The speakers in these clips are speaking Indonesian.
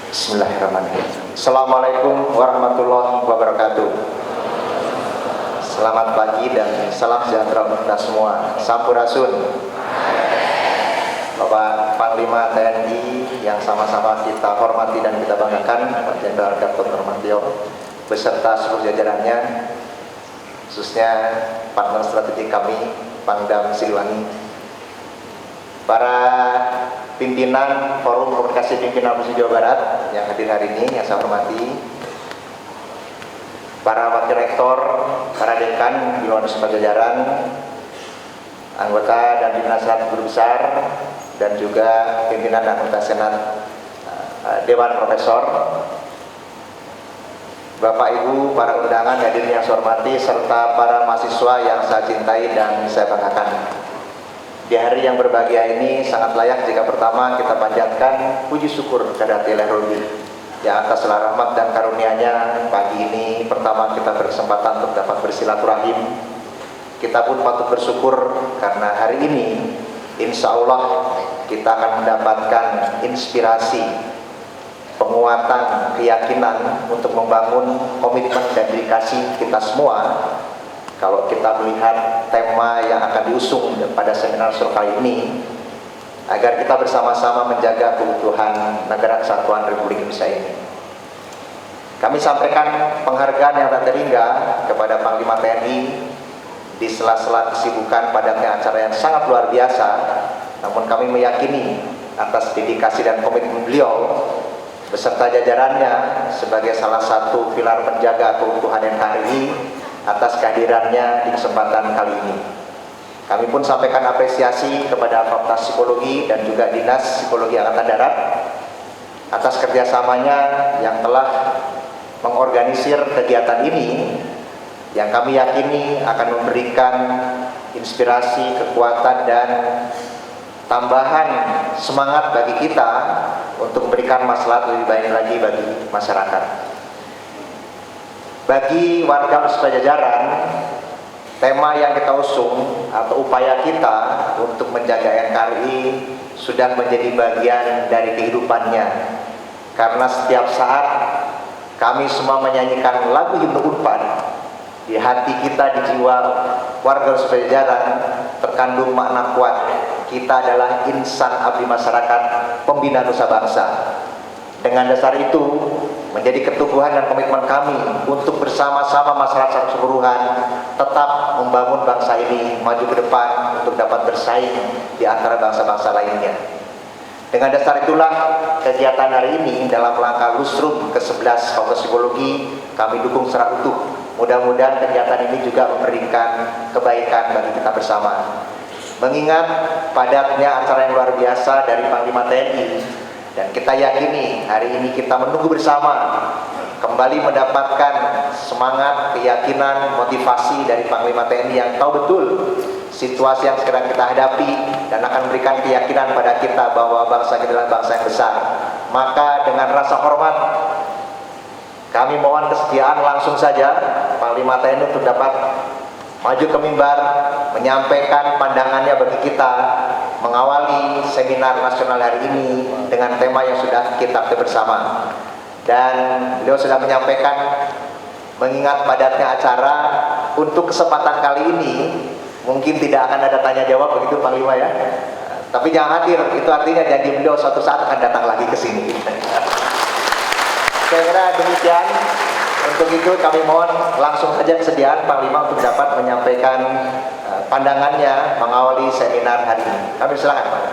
Bismillahirrahmanirrahim. Assalamualaikum warahmatullahi wabarakatuh. Selamat pagi dan salam sejahtera untuk kita semua. Sampurasun. Bapak Panglima TNI yang sama-sama kita hormati dan kita banggakan, Pak Jenderal Gatot Nurmantio beserta seluruh jajarannya, khususnya partner strategi kami, Pangdam Siliwangi, para pimpinan Forum Komunikasi Pimpinan Provinsi Jawa Barat yang hadir hari ini, yang saya hormati, para wakil rektor, para dekan di luar semua jajaran, anggota dan pimpinan senat guru besar, dan juga pimpinan dan anggota senat Dewan Profesor, Bapak Ibu, para undangan hadirin yang saya hormati, serta para mahasiswa yang saya cintai dan saya banggakan. Di hari yang berbahagia ini sangat layak jika pertama kita panjatkan puji syukur kepada Allah yang atas segala rahmat dan karunia-Nya. Pagi ini pertama kita berkesempatan untuk dapat bersilaturahim. Kita pun patut bersyukur karena hari ini insya Allah kita akan mendapatkan inspirasi, penguatan, keyakinan untuk membangun komitmen dan dedikasi kita semua. Kalau kita melihat tema yang akan diusung pada seminar sore kali ini, agar kita bersama-sama menjaga keutuhan negara kesatuan Republik Indonesia ini. Kami sampaikan penghargaan yang tak terhingga kepada Panglima TNI di sela-sela kesibukan padatnya acara yang sangat luar biasa. Namun kami meyakini atas dedikasi dan komitmen beliau beserta jajarannya sebagai salah satu pilar penjaga keutuhan NKRI atas kehadirannya di kesempatan kali ini. Kami pun sampaikan apresiasi kepada Fakultas Psikologi dan juga Dinas Psikologi Angkatan Darat atas kerjasamanya yang telah mengorganisir kegiatan ini, yang kami yakini akan memberikan inspirasi, kekuatan, dan tambahan semangat bagi kita untuk memberikan maslahat lebih baik lagi bagi masyarakat. Bagi warga Nusa Jajaran, tema yang kita usung atau upaya kita untuk menjaga NKRI sudah menjadi bagian dari kehidupannya. Karena setiap saat kami semua menyanyikan lagu Himne Unpad, di hati kita, di jiwa warga Nusa Jajaran terkandung makna kuat. Kita adalah insan abdi masyarakat, pembina nusa bangsa. Dengan dasar itu menjadi keteguhan dan komitmen kami untuk bersama-sama masyarakat keseluruhan tetap membangun bangsa ini maju ke depan untuk dapat bersaing di antara bangsa-bangsa lainnya. Dengan dasar itulah kegiatan hari ini dalam rangka Lusrum ke-11 Fakultas Psikologi kami dukung secara utuh. Mudah-mudahan kegiatan ini juga memberikan kebaikan bagi kita bersama. Mengingat padatnya acara yang luar biasa dari Panglima TNI, dan kita yakini hari ini kita menunggu bersama kembali mendapatkan semangat, keyakinan, motivasi dari Panglima TNI yang tahu betul situasi yang sekarang kita hadapi dan akan memberikan keyakinan pada kita bahwa bangsa kita adalah bangsa yang besar. Maka dengan rasa hormat kami mohon kesediaan langsung saja Panglima TNI untuk dapat maju ke mimbar menyampaikan pandangannya bagi kita mengawali seminar nasional hari ini dengan tema yang sudah kita bersama. Dan beliau sudah menyampaikan, mengingat padatnya acara, untuk kesempatan kali ini mungkin tidak akan ada tanya jawab, begitu Panglima ya. Tapi jangan khawatir, itu artinya janji beliau suatu saat akan datang lagi ke sini. Saya kira demikian. Untuk itu kami mohon langsung saja kesediaan Panglima untuk dapat menyampaikan pandangannya mengawali seminar hari ini. Kami silakan Pak.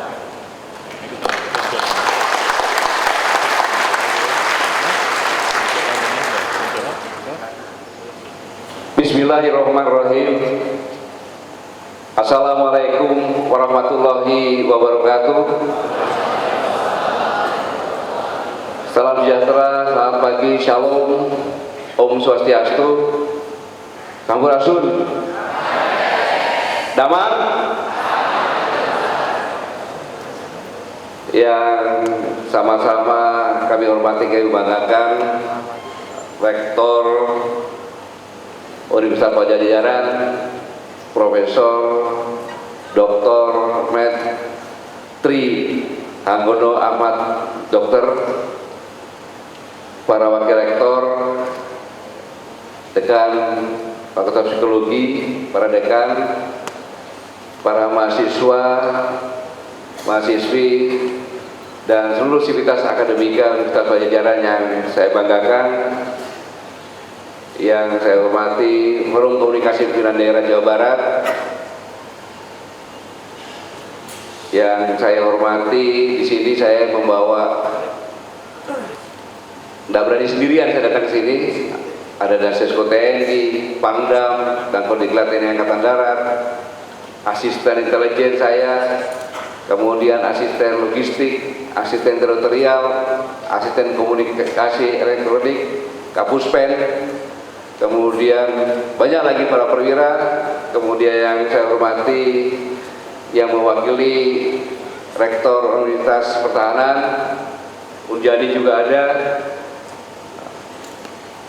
Bismillahirrahmanirrahim. Assalamualaikum warahmatullahi wabarakatuh. Salam sejahtera, selamat pagi, shalom, Om Swastiastu, Sampurasun, Damang. Yang sama-sama kami hormati, kami banggakan Rektor Universitas Pajajaran, Profesor Dr. Med. Tri Anggono Ahmad Dokter, para wakil rektor, dekan Fakultas Psikologi, para dekan, para mahasiswa, mahasiswi, dan seluruh sivitas akademika Universitas Padjadjaran yang saya banggakan, yang saya hormati Forum Komunikasi Pimpinan Daerah Jawa Barat, yang saya hormati. Di sini saya membawa, tidak berani sendirian saya datang ke sini. Ada Dansesko TNI, Pangdam, dan Kodiklat TNI Angkatan Darat, asisten intelijen saya, kemudian asisten logistik, asisten teritorial, asisten komunikasi elektronik, Kapuspen, kemudian banyak lagi para perwira, kemudian yang saya hormati yang mewakili Rektor Universitas Pertahanan, Unjani juga ada.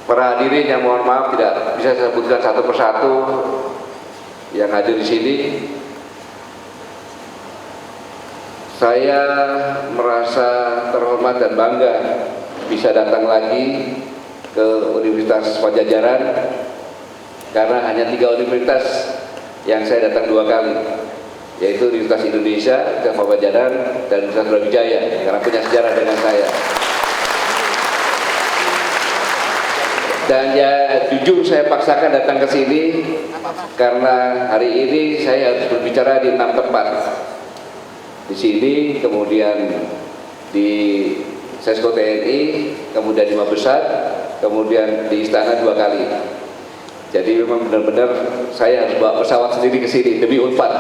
Para hadirin yang mohon maaf tidak bisa saya sebutkan satu persatu yang hadir di sini. Saya merasa terhormat dan bangga bisa datang lagi ke Universitas Padjadjaran, karena hanya 3 universitas yang saya datang 2 kali, yaitu Universitas Indonesia, Universitas Padjadjaran, dan Universitas Brawijaya, karena punya sejarah dengan saya. Dan ya jujur saya paksakan datang ke sini karena hari ini saya harus berbicara di 6 tempat. Di sini, kemudian di Sesko TNI, kemudian di Mabesat, kemudian di Istana 2 kali. Jadi memang benar-benar saya harus bawa pesawat sendiri ke sini demi Unpad.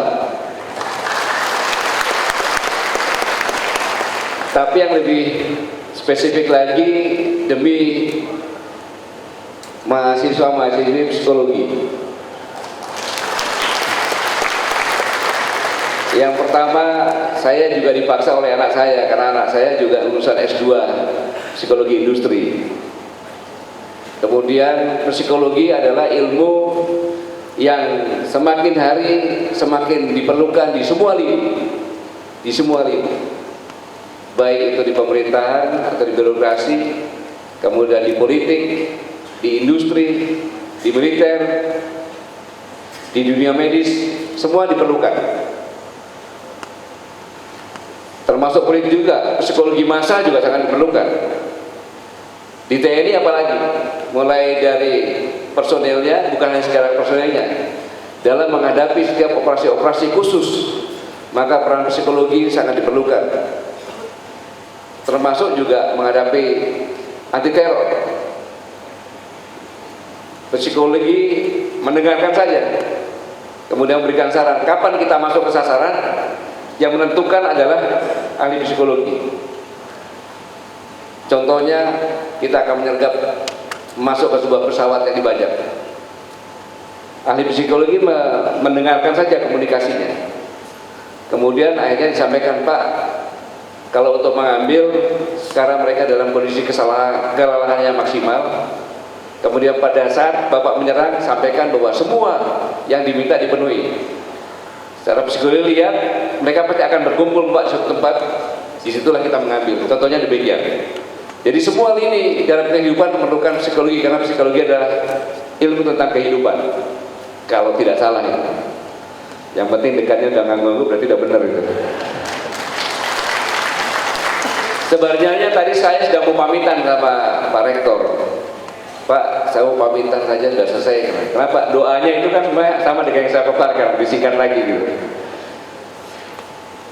Tapi yang lebih spesifik lagi demi mahasiswa-mahasiswi psikologi. Yang pertama, saya juga dipaksa oleh anak saya, karena anak saya juga lulusan S2 Psikologi Industri. Kemudian psikologi adalah ilmu yang semakin hari semakin diperlukan di semua lini. Di semua lini. Baik itu di pemerintahan atau di birokrasi, kemudian di politik, di industri, di militer, di dunia medis, semua diperlukan. Termasuk politik juga, psikologi massa juga sangat diperlukan. Di TNI apalagi, mulai dari personelnya, bukan hanya secara personelnya, dalam menghadapi setiap operasi-operasi khusus, maka peran psikologi sangat diperlukan. Termasuk juga menghadapi anti teror. Psikologi mendengarkan saja, kemudian memberikan saran kapan kita masuk ke sasaran. Yang menentukan adalah ahli psikologi. Contohnya, kita akan menyergap masuk ke sebuah pesawat yang dibajak. Ahli psikologi mendengarkan saja komunikasinya, kemudian akhirnya disampaikan, Pak, kalau untuk mengambil sekarang mereka dalam kondisi kelelahan yang maksimal. Kemudian pada saat Bapak menyerang, sampaikan bahwa semua yang diminta dipenuhi. Secara psikologi lihat, mereka pasti akan berkumpul Pak di suatu tempat. Disitulah kita mengambil. Contohnya demikian. Jadi semua lini dalam kehidupan memerlukan psikologi, karena psikologi adalah ilmu tentang kehidupan. Kalau tidak salah ya. Yang penting dekatnya udah nganggu, berarti udah benar itu. Sebenarnya tadi saya sudah mau pamitan sama Pak Rektor. Pak, saya mau pamitan saja sudah selesai. Kenapa? Doanya itu kan sama dengan yang saya paparkan, disingkat lagi gitu.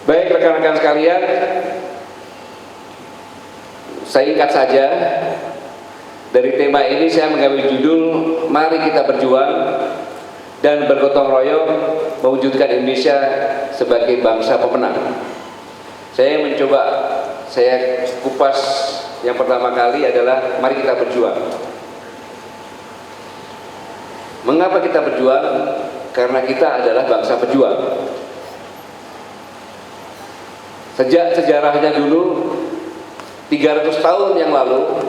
Baik rekan-rekan sekalian, saya ingat saja dari tema ini saya mengambil judul Mari Kita Berjuang dan Bergotong Royong Mewujudkan Indonesia sebagai Bangsa Pemenang. Saya mencoba, saya kupas yang pertama kali adalah mari kita berjuang. Mengapa kita berjuang? Karena kita adalah bangsa pejuang. Sejak sejarahnya dulu 300 tahun yang lalu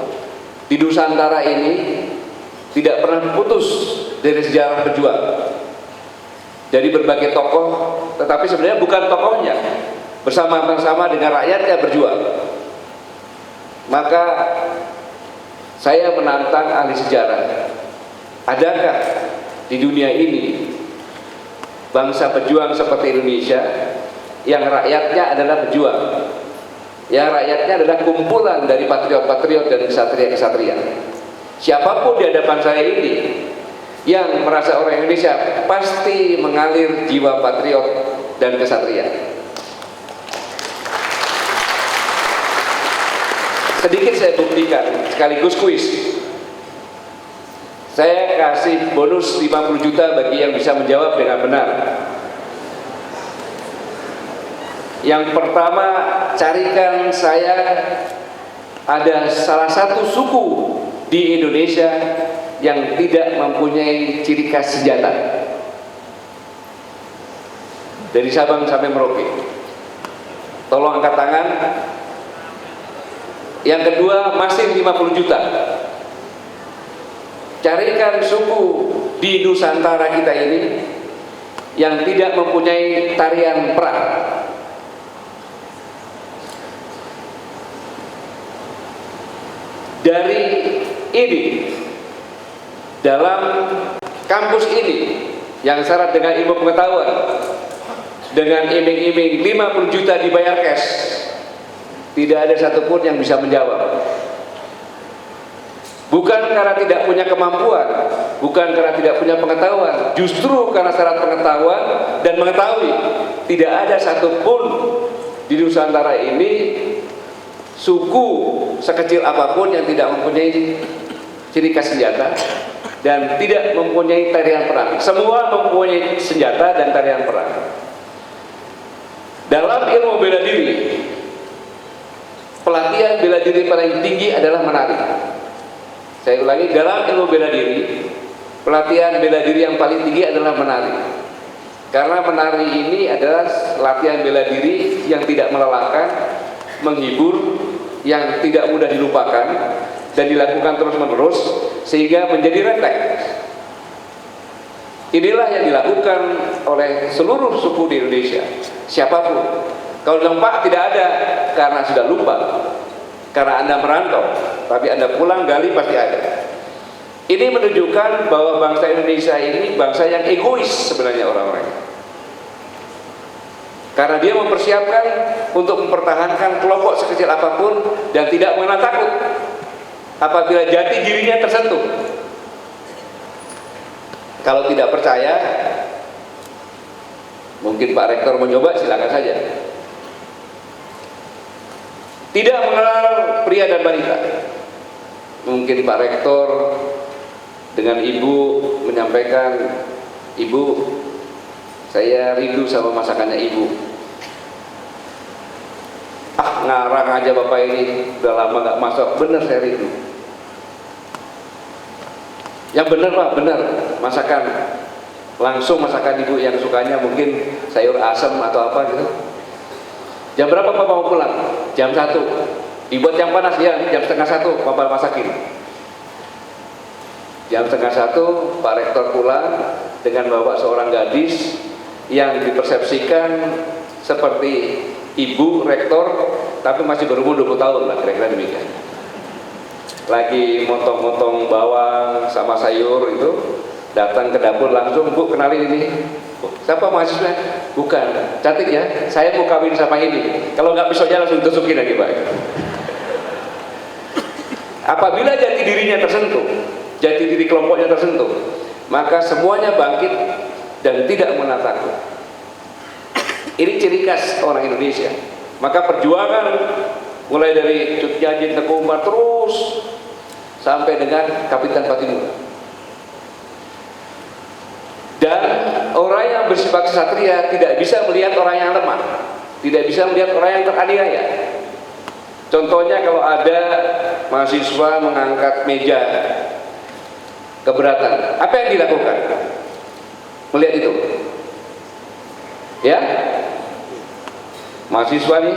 di Nusantara ini tidak pernah putus dari sejarah pejuang. Jadi berbagai tokoh, tetapi sebenarnya bukan tokohnya, bersama-sama dengan rakyatnya berjuang. Maka Saya menantang ahli sejarah, adakah di dunia ini bangsa pejuang seperti Indonesia yang rakyatnya adalah pejuang, yang rakyatnya adalah kumpulan dari patriot-patriot dan kesatria-kesatria? Siapapun di hadapan saya ini yang merasa orang Indonesia, pasti mengalir jiwa patriot dan kesatria. Sedikit saya buktikan sekaligus kuis. Saya kasih bonus 50 juta bagi yang bisa menjawab dengan benar. Yang pertama, carikan saya ada salah satu suku di Indonesia yang tidak mempunyai ciri khas senjata, dari Sabang sampai Merauke. Tolong angkat tangan. Yang kedua, masih 50 juta. Carikan suku di Nusantara kita ini yang tidak mempunyai tarian perang. Dari ini, dalam kampus ini yang syarat dengan ilmu pengetahuan, dengan iming-iming 50 juta dibayar cash, tidak ada satupun yang bisa menjawab. Bukan karena tidak punya kemampuan, bukan karena tidak punya pengetahuan, justru karena syarat pengetahuan dan mengetahui. Tidak ada satupun di Nusantara ini suku sekecil apapun yang tidak mempunyai ciri khas senjata dan tidak mempunyai tarian perang. Semua mempunyai senjata dan tarian perang. Dalam ilmu bela diri, pelatihan bela diri paling tinggi adalah menari. Saya ulangi, dalam ilmu bela diri, pelatihan bela diri yang paling tinggi adalah menari. Karena menari ini adalah latihan bela diri yang tidak melelahkan, menghibur, yang tidak mudah dilupakan dan dilakukan terus-menerus sehingga menjadi refleks. Inilah yang dilakukan oleh seluruh suku di Indonesia, siapapun. Kalau bilang Pak tidak ada, karena sudah lupa, karena Anda merantau, tapi Anda pulang gali pasti ada. Ini menunjukkan bahwa bangsa Indonesia ini bangsa yang egois sebenarnya orang-orang. Karena dia mempersiapkan untuk mempertahankan kelompok sekecil apapun dan tidak mengenal takut apabila jati dirinya tersentuh. Kalau tidak percaya, mungkin Pak Rektor mencoba, silakan saja. Tidak mengenal pria dan wanita. Mungkin Pak Rektor dengan Ibu menyampaikan, Ibu, saya rindu sama masakannya Ibu. Ah, ngarang aja Bapak ini, udah lama gak masak. Bener, saya rindu. Yang bener Pak, bener. Masakan, langsung masakan Ibu yang sukanya mungkin sayur asam atau apa gitu. Jam berapa Bapak mau pulang? Jam 1. Dibuat yang panas ya, jam setengah 1 Bapak masakin. Jam setengah 1 Pak Rektor pulang dengan bawa seorang gadis yang dipersepsikan seperti ibu rektor, tapi masih berumur 20 tahun lah, kira-kira demikian. Lagi motong-motong bawang sama sayur itu, datang ke dapur langsung, Bu kenalin ini. Oh, siapa mahasiswa? Bukan, cantik ya, saya mau kawin sama ini. Kalau nggak bisa langsung tusukin lagi Pak. Apabila jati dirinya tersentuh, jati diri kelompoknya tersentuh, maka semuanya bangkit dan tidak mengenal takut. Ini ciri khas orang Indonesia. Maka perjuangan mulai dari Cut Nyaji, Teguh Umar terus sampai dengan Kapitan Patimura. Dan orang yang bersifat kesatria tidak bisa melihat orang yang lemah, tidak bisa melihat orang yang teraniaya. Contohnya kalau ada mahasiswa mengangkat meja keberatan, apa yang dilakukan? Melihat itu, ya, mahasiswa nih,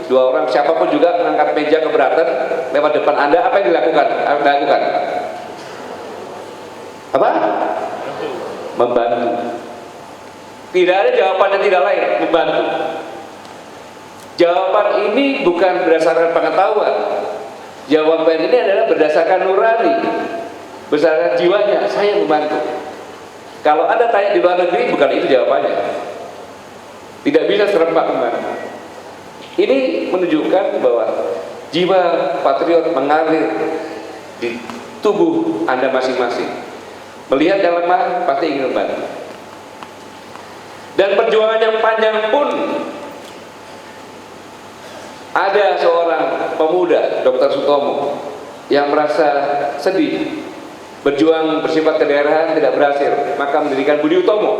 2 orang siapapun juga mengangkat meja keberatan lewat depan Anda, apa yang dilakukan? Apa? Membantu. Tidak ada jawaban yang tidak lain, membantu. Jawaban ini bukan berdasarkan pengetahuan, Jawaban ini adalah berdasarkan nurani, berdasarkan jiwanya. Saya membantu. Kalau Anda tanya di luar negeri, bukan itu jawabannya. Tidak bisa serempak membantu. Ini menunjukkan bahwa jiwa patriot mengalir di tubuh Anda masing-masing. Melihat yang lemah, pasti ingin membantu. Dan perjuangan yang panjang pun, ada seorang pemuda, Dr. Sutomo, yang merasa sedih, berjuang bersifat kedaerahan tidak berhasil, maka mendirikan Budi Utomo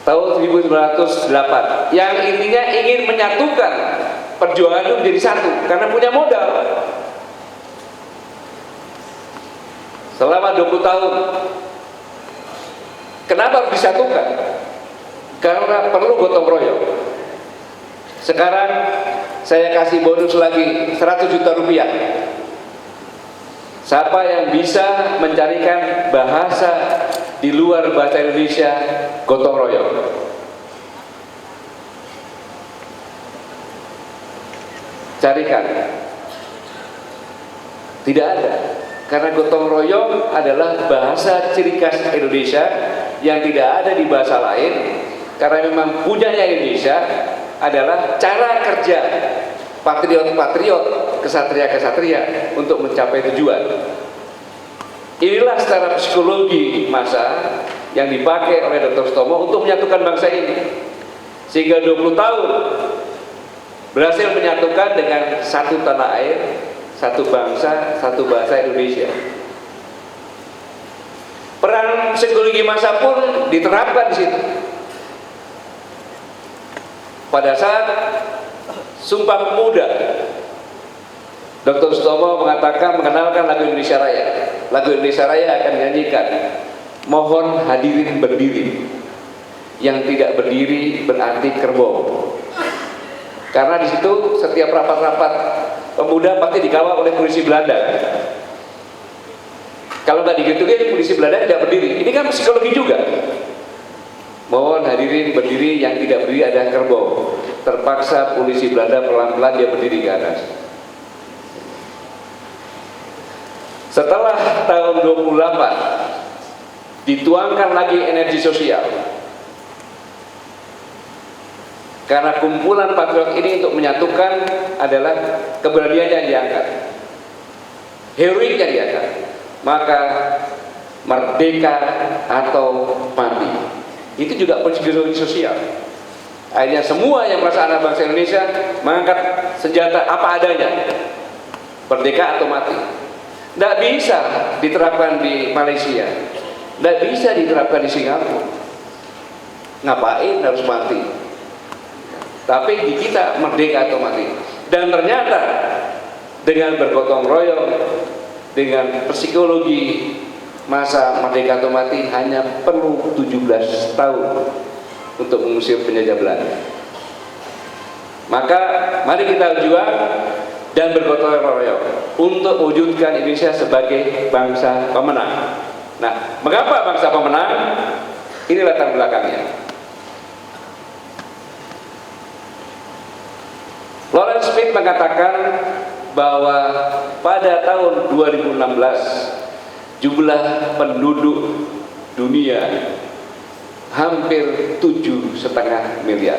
tahun 1908, yang intinya ingin menyatukan perjuangan itu menjadi satu karena punya modal. Selama 20 tahun. Kenapa harus disatukan? Karena perlu gotong royong. Sekarang saya kasih bonus lagi 100 juta rupiah. Siapa yang bisa mencarikan bahasa di luar bahasa Indonesia, gotong royong. Carikan. Tidak ada. Karena gotong royong adalah bahasa ciri khas Indonesia yang tidak ada di bahasa lain. Karena memang punyanya Indonesia adalah cara kerja patriot-patriot, kesatria-kesatria untuk mencapai tujuan. Inilah secara psikologi masa yang dipakai oleh Dr. Sutomo untuk menyatukan bangsa ini. Sehingga 20 tahun berhasil menyatukan dengan satu tanah air, satu bangsa, satu bahasa Indonesia. Peran psikologi masa pun diterapkan di situ. Pada saat Sumpah Pemuda, Dr. Sutomo mengenalkan lagu Indonesia Raya. Lagu Indonesia Raya akan dinyanyikan. Mohon hadirin berdiri. Yang tidak berdiri berarti kerbau. Karena di situ setiap rapat-rapat pemuda pasti dikawal oleh polisi Belanda. Kalau nggak digituin, polisi Belanda tidak berdiri. Ini kan psikologi juga. Mohon hadirin berdiri, yang tidak berdiri adalah kerbau. Terpaksa polisi Belanda pelan-pelan dia berdiri ke atas. Setelah tahun 28 dituangkan lagi energi sosial. Karena kumpulan patriot ini untuk menyatukan adalah keberanian yang diangkat, heroik yang diangkat. Maka merdeka atau mati, itu juga psikologi sosial. Akhirnya semua yang merasa anak bangsa Indonesia mengangkat senjata apa adanya, merdeka atau mati. Tidak bisa diterapkan di Malaysia, tidak bisa diterapkan di Singapura. Ngapain harus mati? Tapi di kita merdeka atau mati. Dan ternyata dengan bergotong royong, dengan psikologi masa merdeka atau mati, hanya perlu 17 tahun untuk mengusir penjajah Belanda. Maka mari kita berjuang dan bergotong royong untuk mewujudkan Indonesia sebagai bangsa pemenang. Nah, mengapa bangsa pemenang? Ini latar belakangnya. Lawrence Smith mengatakan bahwa pada tahun 2016 jumlah penduduk dunia hampir 7,5 miliar.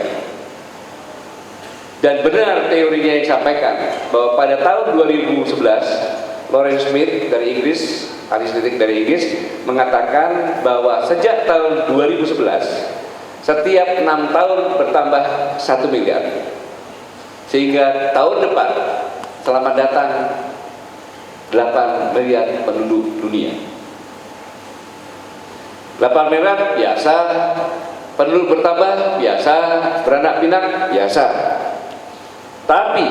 Dan benar teorinya yang disampaikan bahwa pada tahun 2011 Lawrence Smith dari Inggris, ahli statistik dari Inggris, mengatakan bahwa sejak tahun 2011 setiap 6 tahun bertambah 1 miliar. Sehingga tahun depan selamat datang 8 miliar penduduk dunia. 8 miliar biasa, penduduk bertambah biasa, beranak pinak biasa. Tapi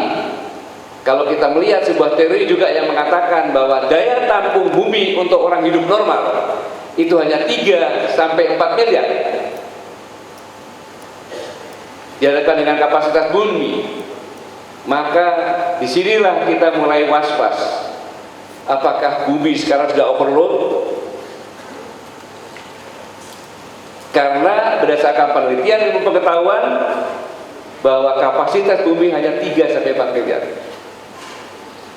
kalau kita melihat sebuah teori juga yang mengatakan bahwa daya tampung bumi untuk orang hidup normal itu hanya 3 sampai 4 miliar. Dihadapkan dengan kapasitas bumi, maka disinilah kita mulai was-was. Apakah bumi sekarang sudah overload? Karena berdasarkan penelitian ilmu pengetahuan bahwa kapasitas bumi hanya 3 sampai 4 miliar.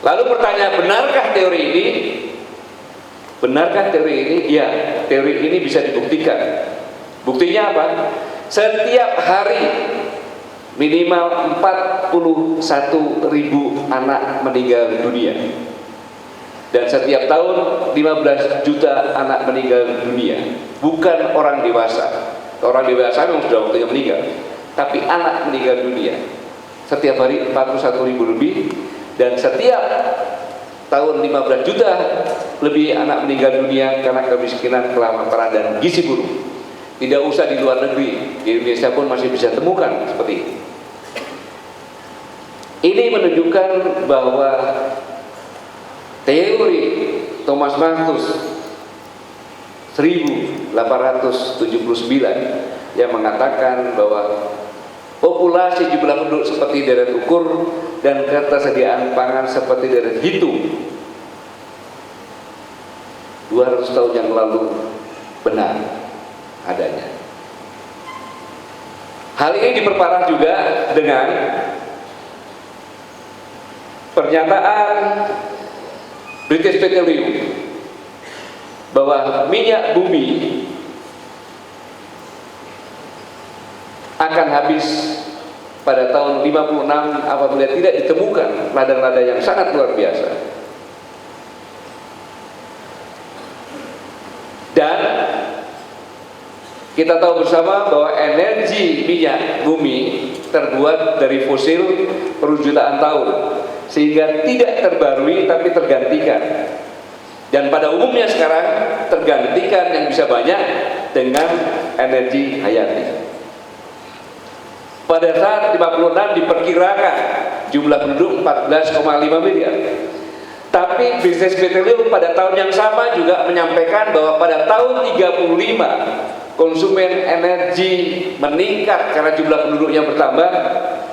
Lalu pertanyaan, benarkah teori ini? Benarkah teori ini? Ya, teori ini bisa dibuktikan. Buktinya apa? Setiap hari minimal 41.000 anak meninggal dunia. Dan setiap tahun 15 juta anak meninggal dunia. Bukan orang dewasa. Orang dewasa memang sudah waktunya meninggal. Tapi anak meninggal dunia. Setiap hari 41.000 lebih. Dan setiap tahun 15 juta lebih anak meninggal dunia karena kemiskinan, kelaparan, dan gizi buruk. Tidak usah di luar negeri, di Indonesia pun masih bisa temukan seperti ini. Ini menunjukkan bahwa teori Thomas Malthus 1879 yang mengatakan bahwa populasi jumlah penduduk seperti deret ukur dan ketersediaan pangan seperti deret hitung 200 tahun yang lalu benar adanya. Hal ini diperparah juga dengan pernyataan British Petroleum bahwa minyak bumi akan habis pada tahun 56 apabila tidak ditemukan ladang-ladang yang sangat luar biasa. Dan kita tahu bersama bahwa energi minyak bumi terbuat dari fosil jutaan tahun, sehingga tidak terbarui tapi tergantikan. Dan pada umumnya sekarang tergantikan yang bisa banyak dengan energi hayati. Pada saat 56 diperkirakan jumlah penduduk 14,5 miliar. Tapi British Petroleum pada tahun yang sama juga menyampaikan bahwa pada tahun 35 konsumen energi meningkat karena jumlah penduduknya bertambah,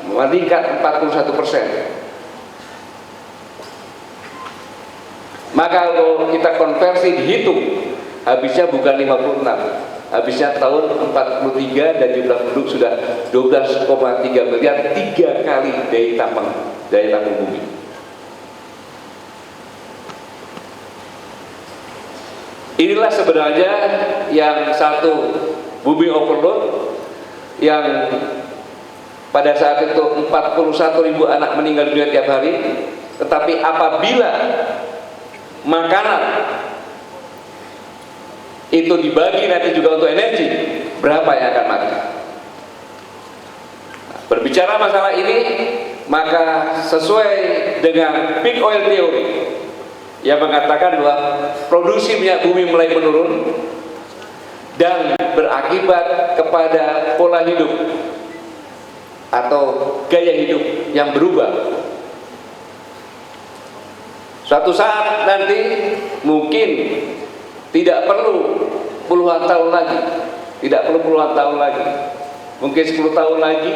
meningkat 41%. Maka kalau kita konversi dihitung, habisnya bukan 56, habisnya tahun 43 dan jumlah penduduk sudah 12,3 miliar, 3 kali daya tampung bumi. Inilah sebenarnya yang satu bumi overload yang pada saat itu 41.000 anak meninggal dunia tiap hari. Tetapi apabila makanan itu dibagi nanti juga untuk energi, berapa yang akan mati? Berbicara masalah ini, maka sesuai dengan peak oil theory yang mengatakan bahwa produksi minyak bumi mulai menurun dan berakibat kepada pola hidup atau gaya hidup yang berubah. Suatu saat nanti mungkin tidak perlu puluhan tahun lagi, mungkin 10 tahun lagi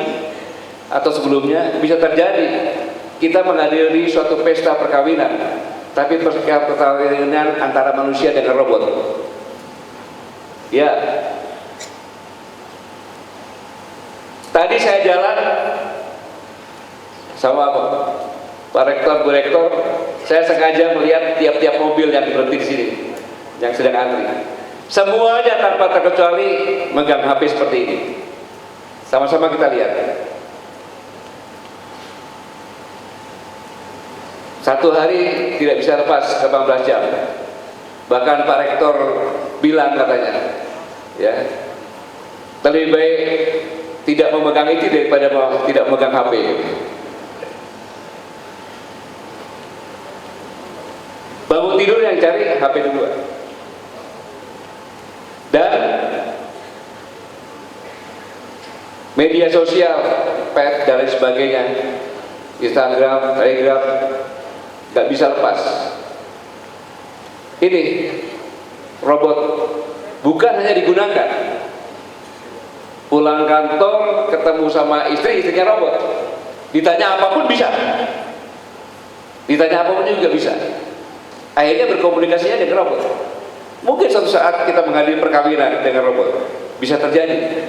atau sebelumnya bisa terjadi kita menghadiri suatu pesta perkawinan, tapi perkawinan antara manusia dengan robot. Ya, tadi saya jalan sama Pak Rektor, Bu Rektor, saya sengaja melihat tiap-tiap mobil yang berhenti di sini, yang sedang antri. Semuanya tanpa terkecuali megang HP seperti ini. Sama-sama kita lihat. Satu hari tidak bisa lepas 18 jam. Bahkan Pak Rektor bilang katanya, ya, lebih baik tidak memegang itu daripada tidak memegang HP. Bangun tidur yang cari HP duluan. Dan media sosial, pet dan lain sebagainya, Instagram, Telegram, nggak bisa lepas. Ini robot bukan hanya digunakan pulang kantor ketemu sama istri, istrinya robot, ditanya apapun bisa, ditanya apapun juga bisa. Akhirnya berkomunikasinya dengan robot. Mungkin suatu saat kita menghadiri perkawinan dengan robot, bisa terjadi.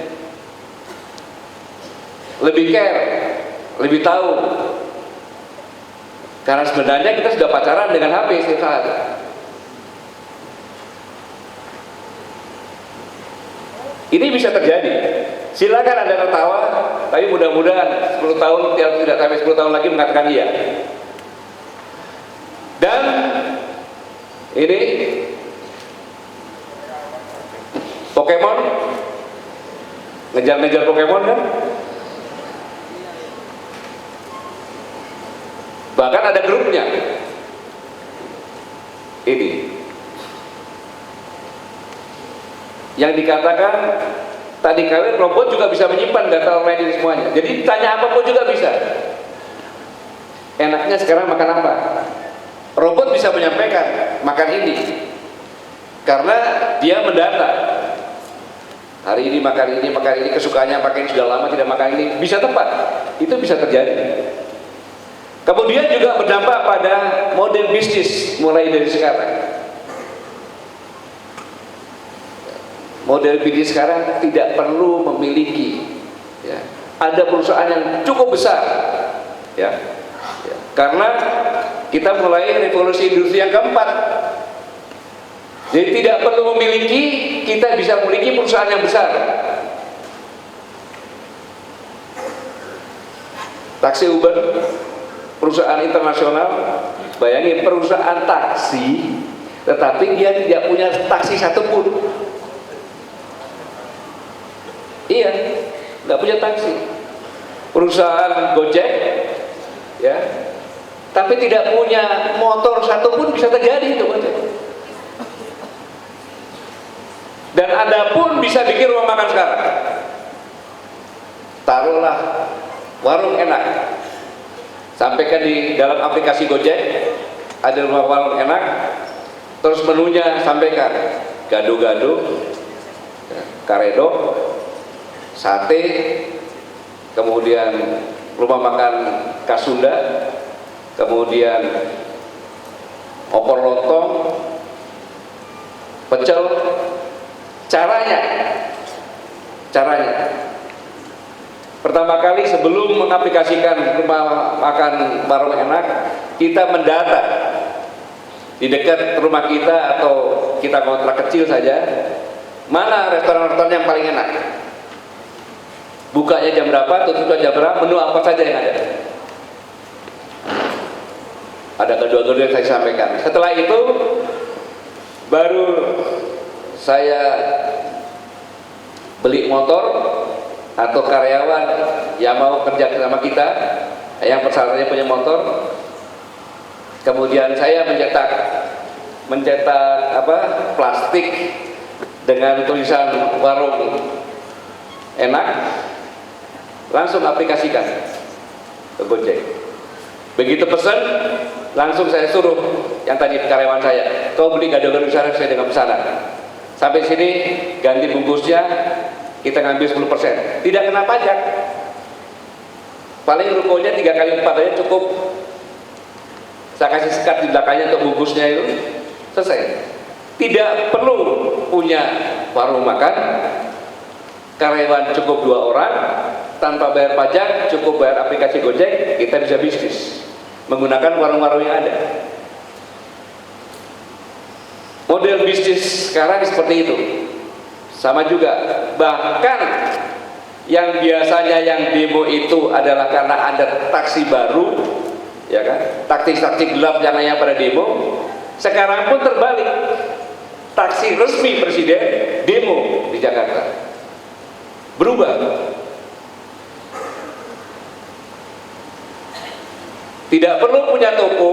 Lebih care, lebih tahu. Karena sebenarnya kita sudah pacaran dengan HP setiap saat. Ini bisa terjadi. Silakan Anda tertawa, tapi mudah-mudahan 10 tahun, tidak sampai 10 tahun lagi mengatakan iya. Dan ini Pokemon, ngejar-ngejar Pokemon kan? Bahkan ada grupnya. Ini yang dikatakan tadi kawin, robot juga bisa menyimpan data online ini semuanya. Jadi tanya apapun juga bisa. Enaknya sekarang makan apa? Robot bisa menyampaikan makan ini, karena dia mendata. Hari ini makan ini, kesukaannya makan ini, sudah lama tidak makan ini, bisa tepat. Itu bisa terjadi. Kemudian juga berdampak pada model bisnis mulai dari sekarang. Model bisnis sekarang tidak perlu memiliki, ya, ada perusahaan yang cukup besar, ya, karena kita mulai revolusi industri yang keempat. Jadi tidak perlu memiliki, kita bisa memiliki perusahaan yang besar. Taksi Uber, perusahaan internasional. Bayangin, perusahaan taksi, tetapi dia tidak punya taksi satupun. Iya, nggak punya taksi. Perusahaan Gojek, ya, tapi tidak punya motor satupun, bisa terjadi itu. Dan Anda pun bisa bikin rumah makan sekarang. Taruhlah warung enak, sampaikan di dalam aplikasi Gojek, ada rumah warung enak, terus menunya sampaikan gado-gado, karedok, sate, kemudian rumah makan khas Sunda, kemudian opor lontong, pecel. Caranya pertama kali sebelum mengaplikasikan rumah makan warung enak, kita mendata di dekat rumah kita atau kita kontrak kecil saja, mana restoran-restoran yang paling enak, bukanya jam berapa, tutupnya jam berapa, menu apa saja yang ada. Ada kedua-dua yang saya sampaikan. Setelah itu baru saya beli motor atau karyawan yang mau kerja sama kita, yang persyaratannya punya motor. Kemudian saya mencetak plastik dengan tulisan warung enak, langsung aplikasikan ke Gojek. Begitu pesan, langsung saya suruh yang tadi karyawan saya, kau beli gado-gado saya dengan pesanan. Sampai sini ganti bungkusnya, kita ngambil 10%, tidak kena pajak. Paling rukonya 3 kali 4 aja cukup. Saya kasih sekat di belakangnya untuk bungkusnya itu, selesai. Tidak perlu punya warung makan, karyawan cukup 2 orang, tanpa bayar pajak, cukup bayar aplikasi Gojek, kita bisa bisnis menggunakan warung-warung yang ada. Model bisnis sekarang seperti itu. Sama juga, bahkan yang biasanya yang demo itu adalah karena ada taksi baru, ya kan, taksi-taksi gelap yang hanya pada demo. Sekarang pun terbalik, taksi resmi presiden demo di Jakarta. Berubah. Tidak perlu punya toko,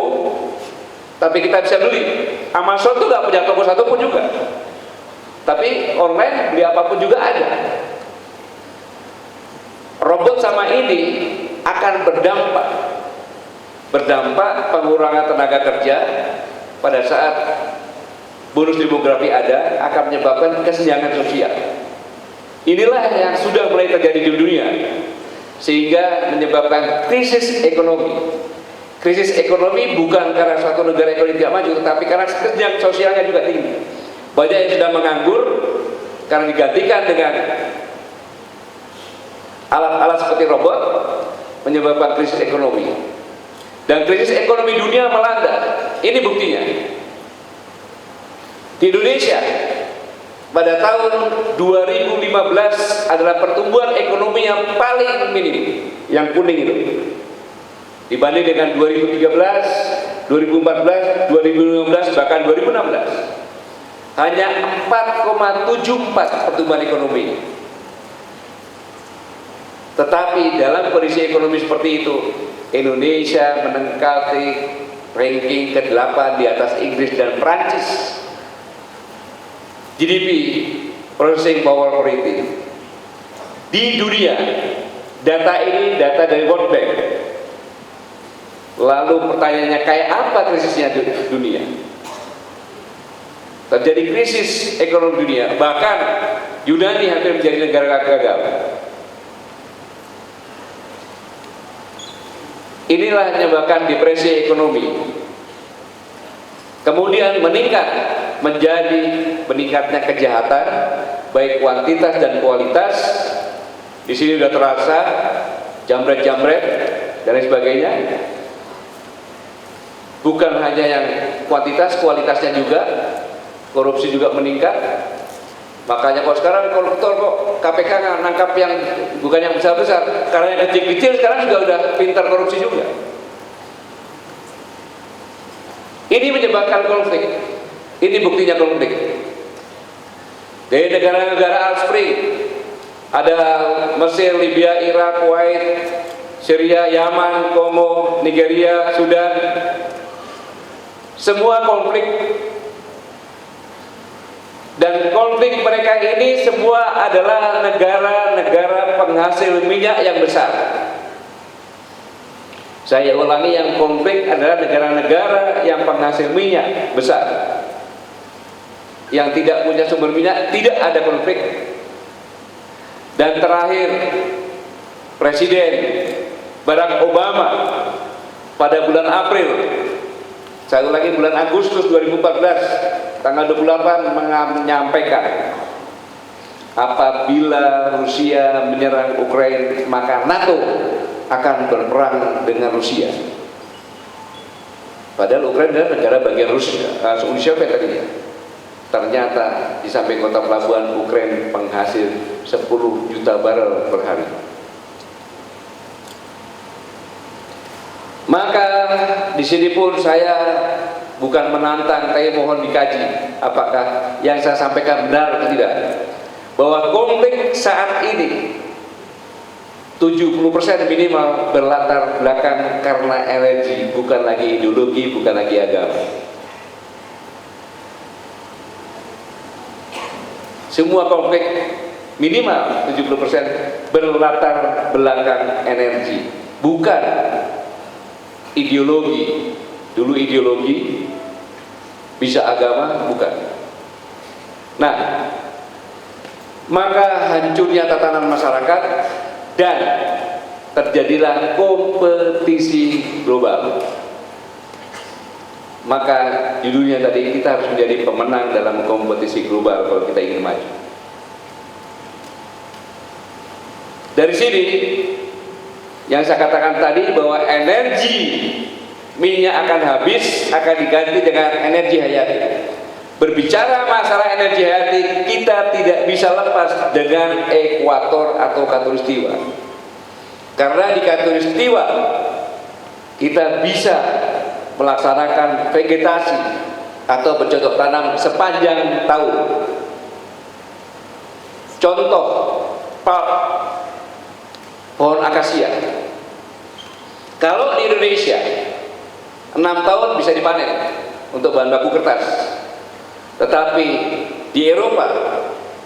tapi kita bisa beli. Amazon tuh nggak punya toko satupun juga, tapi online beli apapun juga ada. Robot sama ini akan berdampak pengurangan tenaga kerja pada saat bonus demografi ada, akan menyebabkan kesenjangan sosial. Inilah yang sudah mulai terjadi di dunia, sehingga menyebabkan krisis ekonomi. Krisis ekonomi bukan karena suatu negara ekonomi tidak maju, tetapi karena kesenjangan sosialnya juga tinggi. Banyak yang sudah menganggur karena digantikan dengan alat-alat seperti robot, menyebabkan krisis ekonomi. Dan krisis ekonomi dunia melanda. Ini buktinya. Di Indonesia pada tahun 2015 adalah pertumbuhan ekonomi yang paling minim, yang kuning itu, dibanding dengan 2013, 2014, 2015, bahkan 2016. Hanya 4,74 pertumbuhan ekonomi. Tetapi dalam kondisi ekonomi seperti itu, Indonesia menempati ranking ke-8 di atas Inggris dan Prancis. GDP, Purchasing Power Parity di dunia. Data ini data dari World Bank. Lalu pertanyaannya, kayak apa krisisnya dunia? Terjadi krisis ekonomi dunia, bahkan Yunani hampir menjadi negara gagal. Inilah menyebabkan depresi ekonomi. Kemudian meningkatnya kejahatan, baik kuantitas dan kualitas. Di sini sudah terasa jambret-jambret dan lain sebagainya. Bukan hanya yang kuantitas, kualitasnya juga. Korupsi juga meningkat. Makanya kok sekarang koruptor kok KPK nangkap yang bukan yang besar-besar, karena yang kecil-kecil sekarang juga udah pintar korupsi juga. Ini menyebabkan konflik. Ini buktinya konflik. Dari negara-negara Arab Spring, ada Mesir, Libya, Irak, Kuwait, Syria, Yaman, Kongo, Nigeria, Sudan. Semua konflik. Dan konflik mereka ini semua adalah negara-negara penghasil minyak yang besar. Saya ulangi, yang konflik adalah negara-negara yang penghasil minyak besar. Yang tidak punya sumber minyak tidak ada konflik. Dan terakhir, Presiden Barack Obama pada bulan April, saya ulangi bulan Agustus 2014, tanggal 28 menyampaikan, apabila Rusia menyerang Ukraina, maka NATO akan berperang dengan Rusia. Padahal Ukraina adalah negara bagian Rusia, Uni Soviet tadinya. Ternyata di samping kota pelabuhan, Ukraina penghasil 10 juta barel per hari. Maka di sini pun saya bukan menantang, tapi mohon dikaji apakah yang saya sampaikan benar atau tidak. Bahwa konflik saat ini 70% minimal berlatar belakang karena energi, bukan lagi ideologi, bukan lagi agama. Semua konflik minimal 70% berlatar belakang energi, bukan ideologi. Dulu ideologi, bisa agama, bukan. Nah, maka hancurnya tatanan masyarakat dan terjadilah kompetisi global. Maka judulnya tadi, kita harus menjadi pemenang dalam kompetisi global kalau kita ingin maju. Dari sini yang saya katakan tadi, bahwa energi minyak akan habis, akan diganti dengan energi hayati. Berbicara masalah energi hayati, kita tidak bisa lepas dengan ekuator atau khatulistiwa. Karena di khatulistiwa kita bisa melaksanakan vegetasi atau bercocok tanam sepanjang tahun. Contoh, pohon akasia. Kalau di Indonesia 6 tahun bisa dipanen untuk bahan baku kertas. Tetapi di Eropa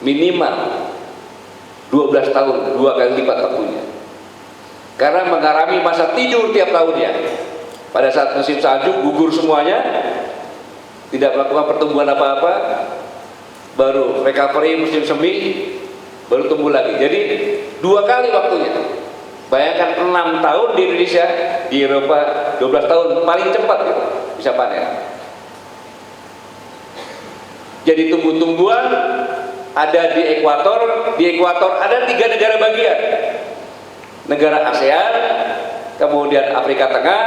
minimal 12 tahun, 2 kali lipat waktunya. Karena mengalami masa tidur tiap tahunnya. Pada saat musim salju gugur semuanya, tidak melakukan pertumbuhan apa-apa, baru recovery musim semi, baru tumbuh lagi. Jadi 2 kali waktunya. Bayangkan 6 tahun di Indonesia, di Eropa 12 tahun, paling cepat gitu, bisa panen. Jadi tumbuh-tumbuhan ada di ekuator ada 3 negara bagian. Negara ASEAN, kemudian Afrika Tengah,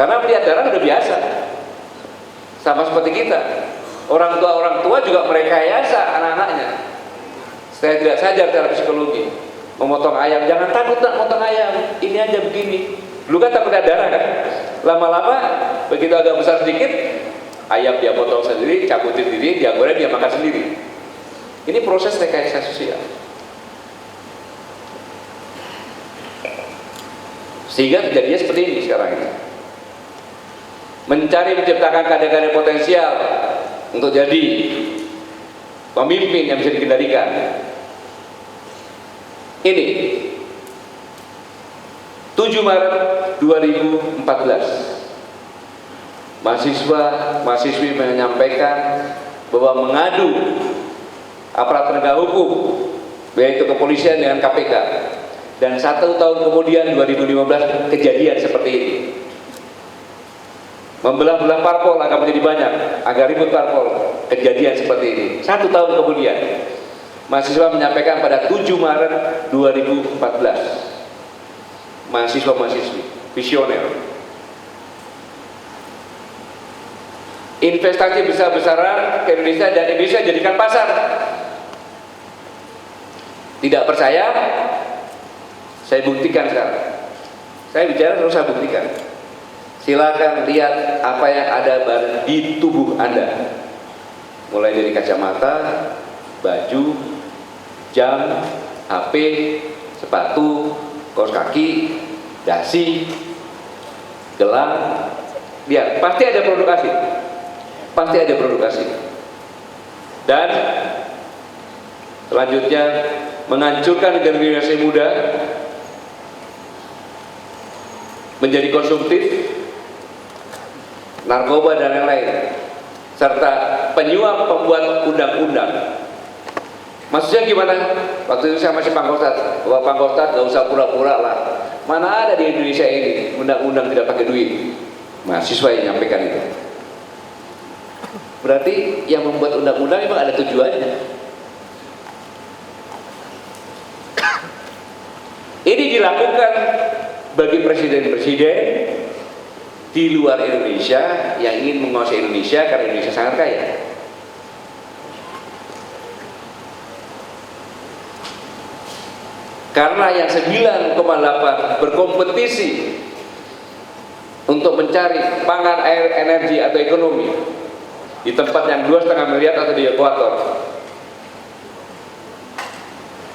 Karena melihat darah udah biasa. Sama seperti kita. Orang tua juga merekayasa anak-anaknya. Saya tidak sadar secara psikologi. Memotong ayam, jangan takut nak motong ayam. Ini aja begini. Dulu kan takut ada darah kan. Lama-lama begitu agak besar sedikit, ayam dia potong sendiri, cabutin sendiri, dia goreng, dia makan sendiri. Ini proses rekayasa sosial. Sehingga terjadinya seperti ini sekarang ini. Menciptakan kader-kader potensial untuk jadi pemimpin yang bisa dikendalikan. Ini 7 Maret 2014 mahasiswi menyampaikan bahwa mengadu aparat penegak hukum, yaitu kepolisian dengan KPK, dan 1 tahun kemudian 2015 kejadian seperti ini. Membelah-belah parpol akan menjadi banyak, agar ribut parpol, kejadian seperti ini. 1 tahun kemudian mahasiswa menyampaikan pada 7 Maret 2014, mahasiswa-mahasiswi visioner, investasi besar-besaran ke Indonesia dan Indonesia jadikan pasar. Tidak percaya? Saya buktikan sekarang. Saya bicara terus saya buktikan. Silakan lihat apa yang ada di tubuh Anda. Mulai dari kacamata, baju, jam, HP, sepatu, kaos kaki, dasi, gelang. Lihat, pasti ada produk asing. Pasti ada produk asing. Dan selanjutnya menghancurkan generasi muda menjadi konsumtif, narkoba dan lain-lain, serta penyuap pembuat undang-undang. Maksudnya gimana? Waktu itu saya masih Pangkostrat, bahwa Pangkostrat gak usah pura-pura lah. Mana ada di Indonesia ini undang-undang tidak pakai duit? Mahasiswa yang nyampaikan itu. Berarti yang membuat undang-undang memang ada tujuannya. Ini dilakukan bagi presiden-presiden di luar Indonesia yang ingin menguasai Indonesia karena Indonesia sangat kaya. Karena yang 9,8 berkompetisi untuk mencari pangan, air, energi atau ekonomi di tempat yang 2,5 miliar atau di ekuator,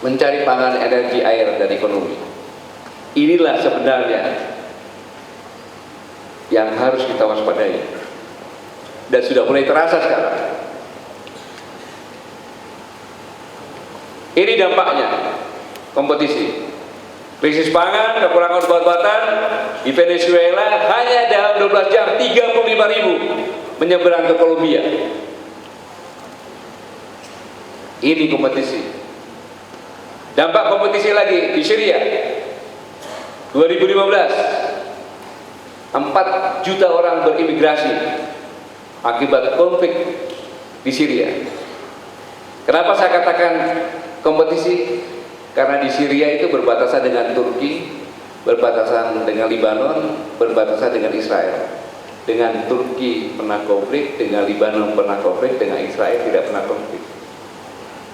mencari pangan, energi, air, dan ekonomi. Inilah sebenarnya yang harus kita waspadai dan sudah mulai terasa sekarang. Ini dampaknya kompetisi, krisis pangan, kekurangan obat-obatan di Venezuela hanya dalam 12 jam 35.000 menyeberang ke Kolombia. Ini kompetisi. Dampak kompetisi lagi di Syria 2015, 4 juta orang berimigrasi akibat konflik di Syria. Kenapa saya katakan kompetisi? Karena di Syria itu berbatasan dengan Turki, berbatasan dengan Libanon, berbatasan dengan Israel. Dengan Turki pernah konflik, dengan Libanon pernah konflik, dengan Israel tidak pernah konflik.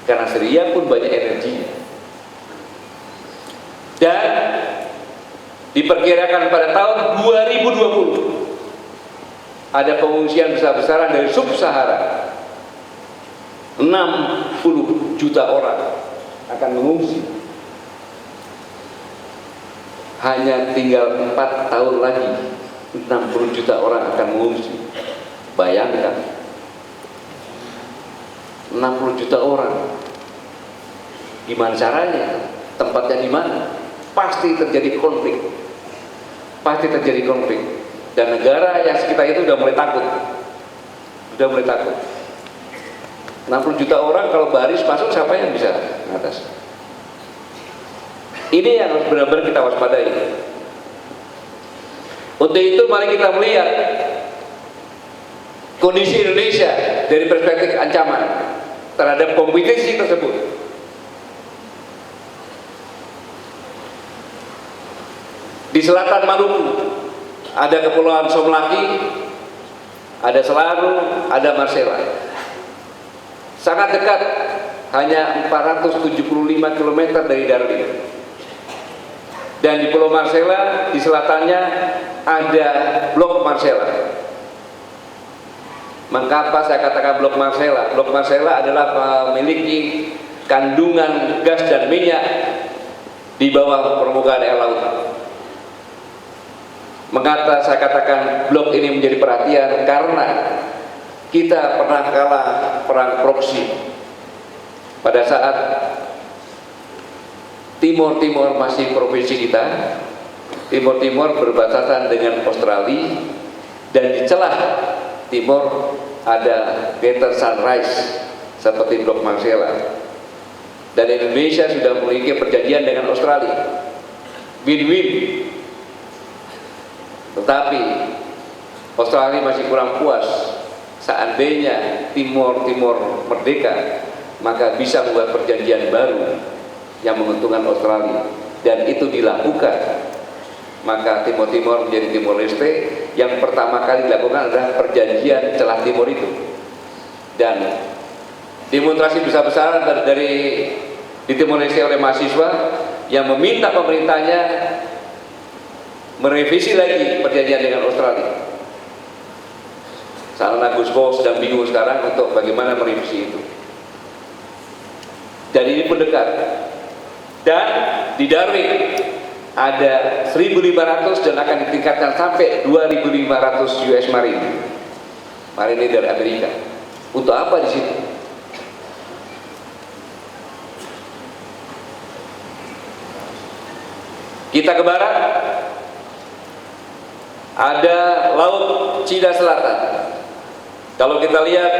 Karena Syria pun banyak energinya. Dan diperkirakan pada tahun 2020 ada pengungsian besar-besaran dari sub-Sahara. 60 juta orang akan mengungsi. Hanya tinggal 4 tahun lagi 60 juta orang akan mengungsi. Bayangkan 60 juta orang. Gimana caranya? Tempatnya di mana? Pasti terjadi konflik. Pasti terjadi konflik. Dan negara yang sekitar itu sudah mulai takut. Sudah mulai takut. 60 juta orang kalau baris masuk, siapa yang bisa ke atas? Ini yang harus benar-benar kita waspadai. Untuk itu mari kita melihat kondisi Indonesia dari perspektif ancaman terhadap kompetisi tersebut. Di selatan Maluku ada Kepulauan Somlaki, ada Selarung, ada Marcella. Sangat dekat, hanya 475 km dari Darwin. Dan di Pulau Marcella, di selatannya ada Blok Marcella. Mengapa saya katakan Blok Marcella? Blok Marcella adalah memiliki kandungan gas dan minyak di bawah permukaan air laut. Mengapa saya katakan blok ini menjadi perhatian? Karena kita pernah kalah perang proksi pada saat Timur masih provinsi kita. Timur berbatasan dengan Australia, dan di celah timur ada Greater Sunrise seperti Blok Marcella. Dan Indonesia sudah memiliki perjanjian dengan Australia, win-win. Tetapi Australia masih kurang puas. Seandainya Timur merdeka, maka bisa membuat perjanjian baru yang menguntungkan Australia, dan itu dilakukan. Maka Timur menjadi Timor Leste. Yang pertama kali dilakukan adalah perjanjian celah timur itu, dan demonstrasi besar-besaran di Timor Leste oleh mahasiswa yang meminta pemerintahnya merevisi lagi perjanjian dengan Australia. Sarana Gus Bo sedang bingung sekarang untuk bagaimana merevisi itu. Dan ini pun dekat. Dan di Darwin ada 1.500 dan akan ditingkatkan sampai 2.500 US Marine. Marine dari Amerika. Untuk apa di situ? Kita ke barat, ada Laut Cina Selatan. Kalau kita lihat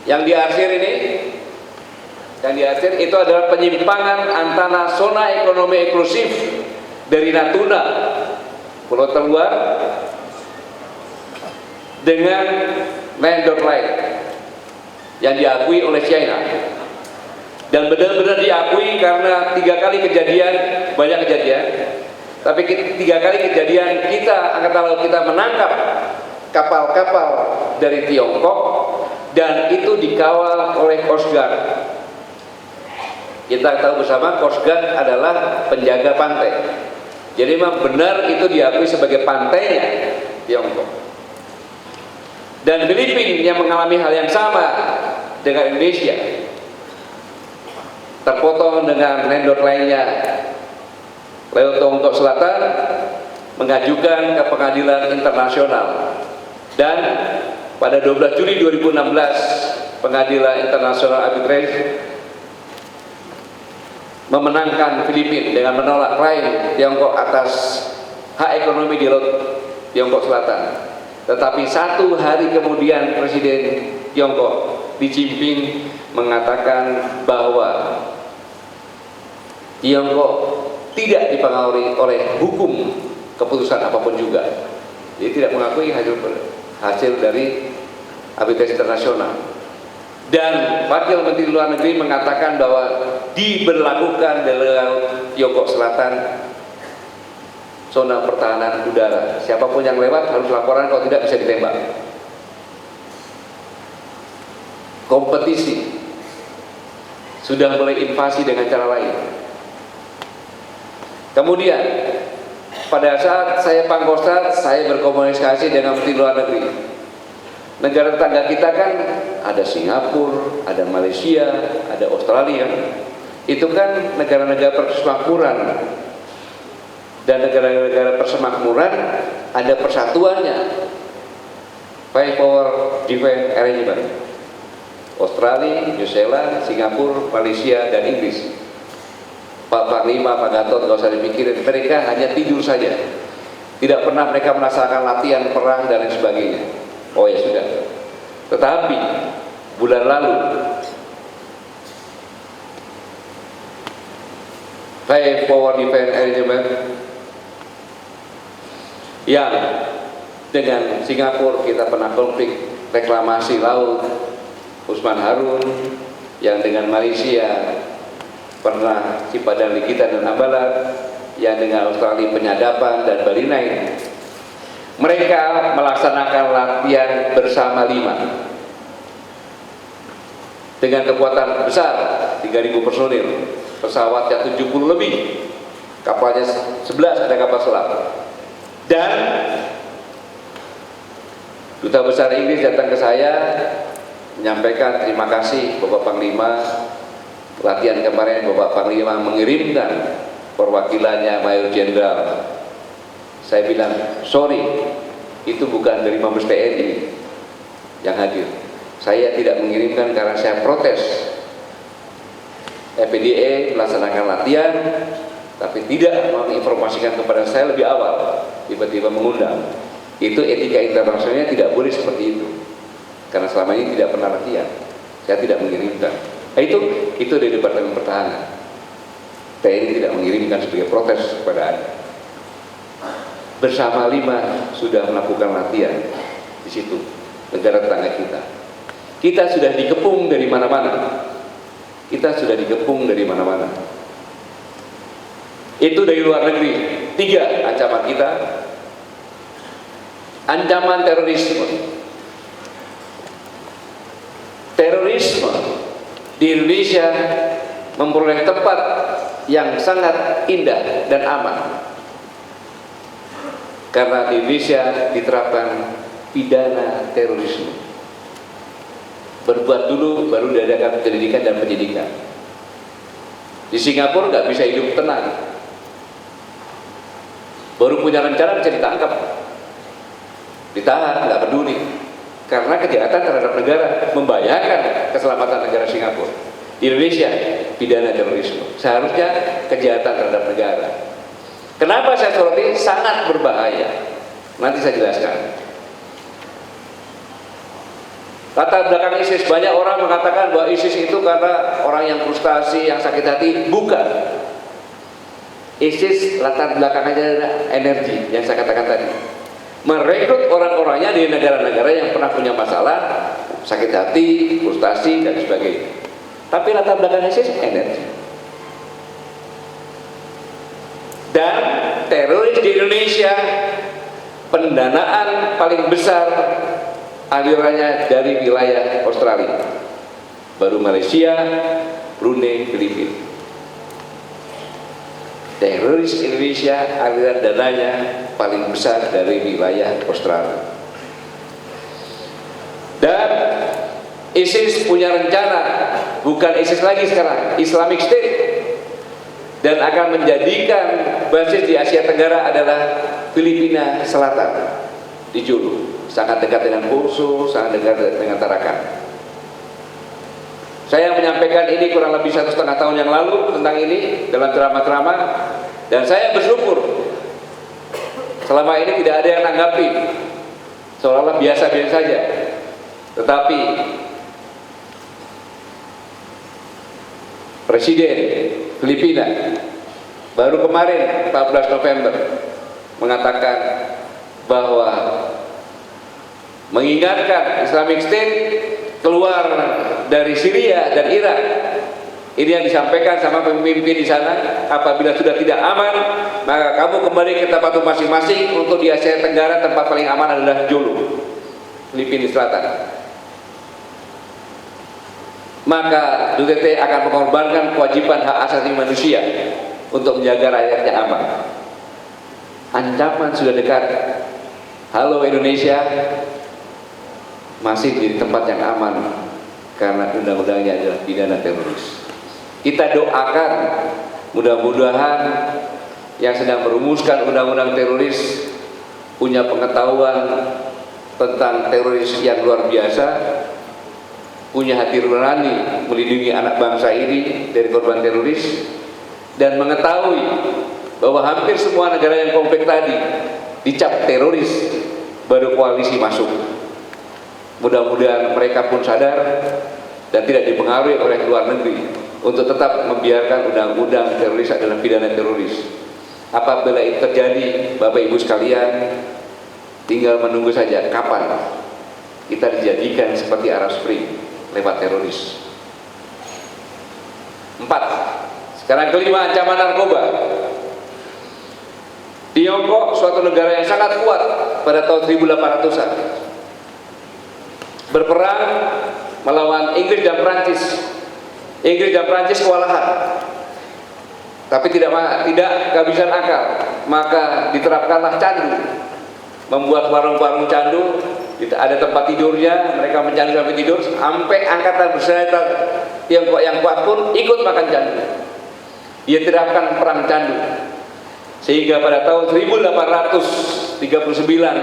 yang diarsir ini, itu adalah penyimpangan antara zona ekonomi eksklusif dari Natuna, pulau terluar, dengan Landlocked Line yang diakui oleh China. Dan benar-benar diakui karena 3 kali kejadian, banyak kejadian, tapi 3 kali kejadian kita, Angkatan Laut kita menangkap kapal-kapal dari Tiongkok, dan itu dikawal oleh Coast Guard. Kita tahu bersama Coast Guard adalah penjaga pantai. Jadi memang benar itu diakui sebagai pantainya Tiongkok. Dan Filipina yang mengalami hal yang sama dengan Indonesia, terpotong dengan landlocked lainnya. Laut Tiongkok Selatan mengajukan ke pengadilan internasional, dan pada 12 Juli 2016 pengadilan internasional arbitrage memenangkan Filipina dengan menolak klaim Tiongkok atas hak ekonomi di Laut Tiongkok Selatan. Tetapi 1 hari kemudian Presiden Tiongkok Xi Jinping mengatakan bahwa Tiongkok tidak dipengaruhi oleh hukum keputusan apapun juga. Jadi tidak mengakui hasil dari arbitrase internasional. Dan Wakil Menteri Luar Negeri mengatakan bahwa diberlakukan di Laut Tiongkok Selatan zona pertahanan udara. Siapapun yang lewat harus laporan, kalau tidak bisa ditembak. Kompetisi sudah mulai invasi dengan cara lain. Kemudian pada saat saya Pangkostrat, saya berkomunikasi dengan Menteri Luar Negeri. Negara tetangga kita kan ada Singapura, ada Malaysia, ada Australia. Itu kan negara-negara persemakmuran. Dan negara-negara persemakmuran ada persatuannya. Five Power Defense Arrangement. Australia, New Zealand, Singapura, Malaysia, dan Inggris. Pak Panglima, Pak Gatot, gak usah dipikirin. Mereka hanya tidur saja. Tidak pernah mereka merasakan latihan perang dan lain sebagainya. Oh ya sudah. Tetapi bulan lalu Five Power Defense Arrangement yang dengan Singapura kita pernah konflik reklamasi laut Usman Harun, yang dengan Malaysia pernah Cipadan Likitan dan Ambalat, yang dengan Australia penyadapan dan Bali 9, mereka melaksanakan latihan bersama 5 dengan kekuatan besar 3.000 personil, pesawatnya 70 lebih, kapalnya 11 ada kapal selam. Dan Duta Besar Inggris datang ke saya menyampaikan terima kasih Bapak Panglima, latihan kemarin Bapak Panglima mengirimkan perwakilannya Mayor Jenderal. Saya bilang sorry, itu bukan dari Mabes TNI yang hadir. Saya tidak mengirimkan karena saya protes. FPDA melaksanakan latihan tapi tidak menginformasikan kepada saya lebih awal, tiba-tiba mengundang. Itu etika internasionalnya tidak boleh seperti itu, karena selama ini tidak pernah latihan. Saya tidak mengirimkan. Nah, itu dari Departemen Pertahanan. TNI tidak mengirimkan sebagai protes kepada Anda. Bersama 5 sudah melakukan latihan di situ, negara tetangga kita. Kita sudah dikepung dari mana-mana. Kita sudah dikepung dari mana-mana. Itu dari luar negeri. 3 ancaman kita. Ancaman terorisme. Terorisme di Indonesia memperoleh tempat yang sangat indah dan aman, karena di Indonesia diterapkan pidana terorisme. Berbuat dulu baru diadakan penyelidikan dan penyidikan. Di Singapura nggak bisa hidup tenang, baru punya rencana bisa ditangkap, ditahan, nggak peduli, karena kejahatan terhadap negara, membahayakan keselamatan negara Singapura. Di Indonesia pidana terorisme, seharusnya kejahatan terhadap negara. Kenapa saya soroti? Sangat berbahaya. Nanti saya jelaskan. Latar belakang ISIS, banyak orang mengatakan bahwa ISIS itu karena orang yang frustasi, yang sakit hati. Bukan. ISIS latar belakangnya adalah energi yang saya katakan tadi. Merekrut orang-orangnya di negara-negara yang pernah punya masalah, sakit hati, frustasi, dan sebagainya. Tapi latar belakang ISIS energi. Dan teroris di Indonesia, pendanaan paling besar alirannya dari wilayah Australia, baru Malaysia, Brunei, Filipina. Teroris Indonesia aliran dananya paling besar dari wilayah Australia. Dan ISIS punya rencana, bukan ISIS lagi sekarang, Islamic State, dan akan menjadikan basis di Asia Tenggara adalah Filipina Selatan, di Julu, sangat dekat dengan Poso, sangat dekat dengan Tarakan. Saya menyampaikan ini kurang lebih 1,5 tahun yang lalu tentang ini dalam ceramah-ceramah, dan saya bersyukur selama ini tidak ada yang nanggapi, seolah-olah biasa-biasa saja. Tetapi Presiden Filipina baru kemarin 14 November mengatakan bahwa mengingatkan Islamic State keluar dari Syria dan Irak. Ini yang disampaikan sama pemimpin di sana. Apabila sudah tidak aman, maka kamu kembali ke tempat masing-masing. Untuk di Asia Tenggara tempat paling aman adalah Julu, Filipina Selatan. Maka Duterte akan mengorbankan kewajiban hak asasi manusia untuk menjaga rakyatnya aman. Ancaman sudah dekat. Halo Indonesia, masih di tempat yang aman karena undang-undangnya adalah pidana teroris. Kita doakan mudah-mudahan yang sedang merumuskan undang-undang teroris punya pengetahuan tentang teroris yang luar biasa, punya hati nurani melindungi anak bangsa ini dari korban teroris, dan mengetahui bahwa hampir semua negara yang konflik tadi dicap teroris baru koalisi masuk. Mudah-mudahan mereka pun sadar dan tidak dipengaruhi oleh luar negeri untuk tetap membiarkan undang-undang teroris adalah pidana teroris. Apabila itu terjadi, Bapak Ibu sekalian, tinggal menunggu saja kapan kita dijadikan seperti Arab Spring lewat teroris. 4. Sekarang kelima, ancaman narkoba. Tiongkok suatu negara yang sangat kuat pada tahun 1800-an, berperang melawan Inggris dan Prancis. Inggris dan Prancis kewalahan, tapi tidak kehabisan akal, maka diterapkanlah candu, membuat warung-warung candu, ada tempat tidurnya, mereka mencandu sampai tidur, sampai angkatan bersenjata Tiongkok yang kuat pun ikut makan candu. Dia terapkan perang candu, sehingga pada tahun 1839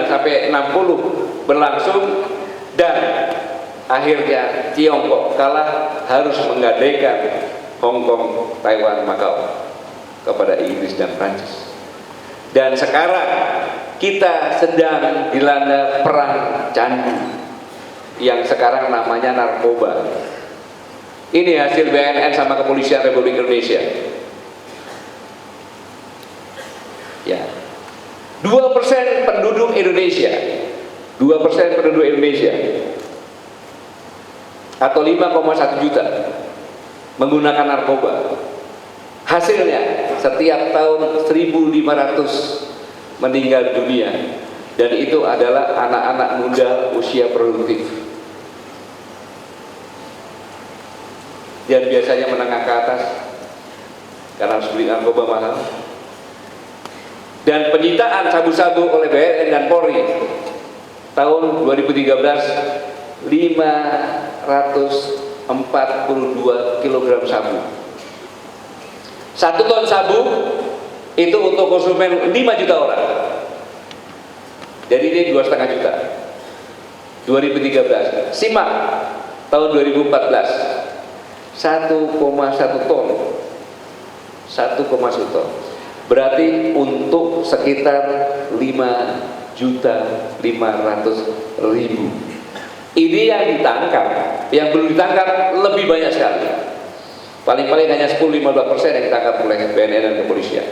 sampai 60 berlangsung, dan akhirnya Tiongkok kalah, harus menggadaikan Hong Kong, Taiwan, Macau kepada Inggris dan Prancis. Dan sekarang kita sedang dilanda perang candu yang sekarang namanya narkoba. Ini hasil BNN sama Kepolisian Republik Indonesia. Ya, 2% penduduk Indonesia, 2% penduduk Indonesia atau 5,1 juta menggunakan narkoba. Hasilnya setiap tahun 1.500 meninggal dunia, dan itu adalah anak-anak muda usia produktif, dan biasanya menengah ke atas karena harus beli narkoba mahal. Dan penyitaan sabu-sabu oleh BNN dan Polri tahun 2013 542 kg sabu. 1 ton sabu itu untuk konsumen 5 juta orang. Jadi ini 2,5 juta. 2013. Simak tahun 2014. 1,1 ton. 1,1 ton. Berarti untuk sekitar 5.500.000. Ini yang ditangkap, yang belum ditangkap lebih banyak sekali. Paling-paling hanya 10-15% yang ditangkap oleh BNN dan kepolisian.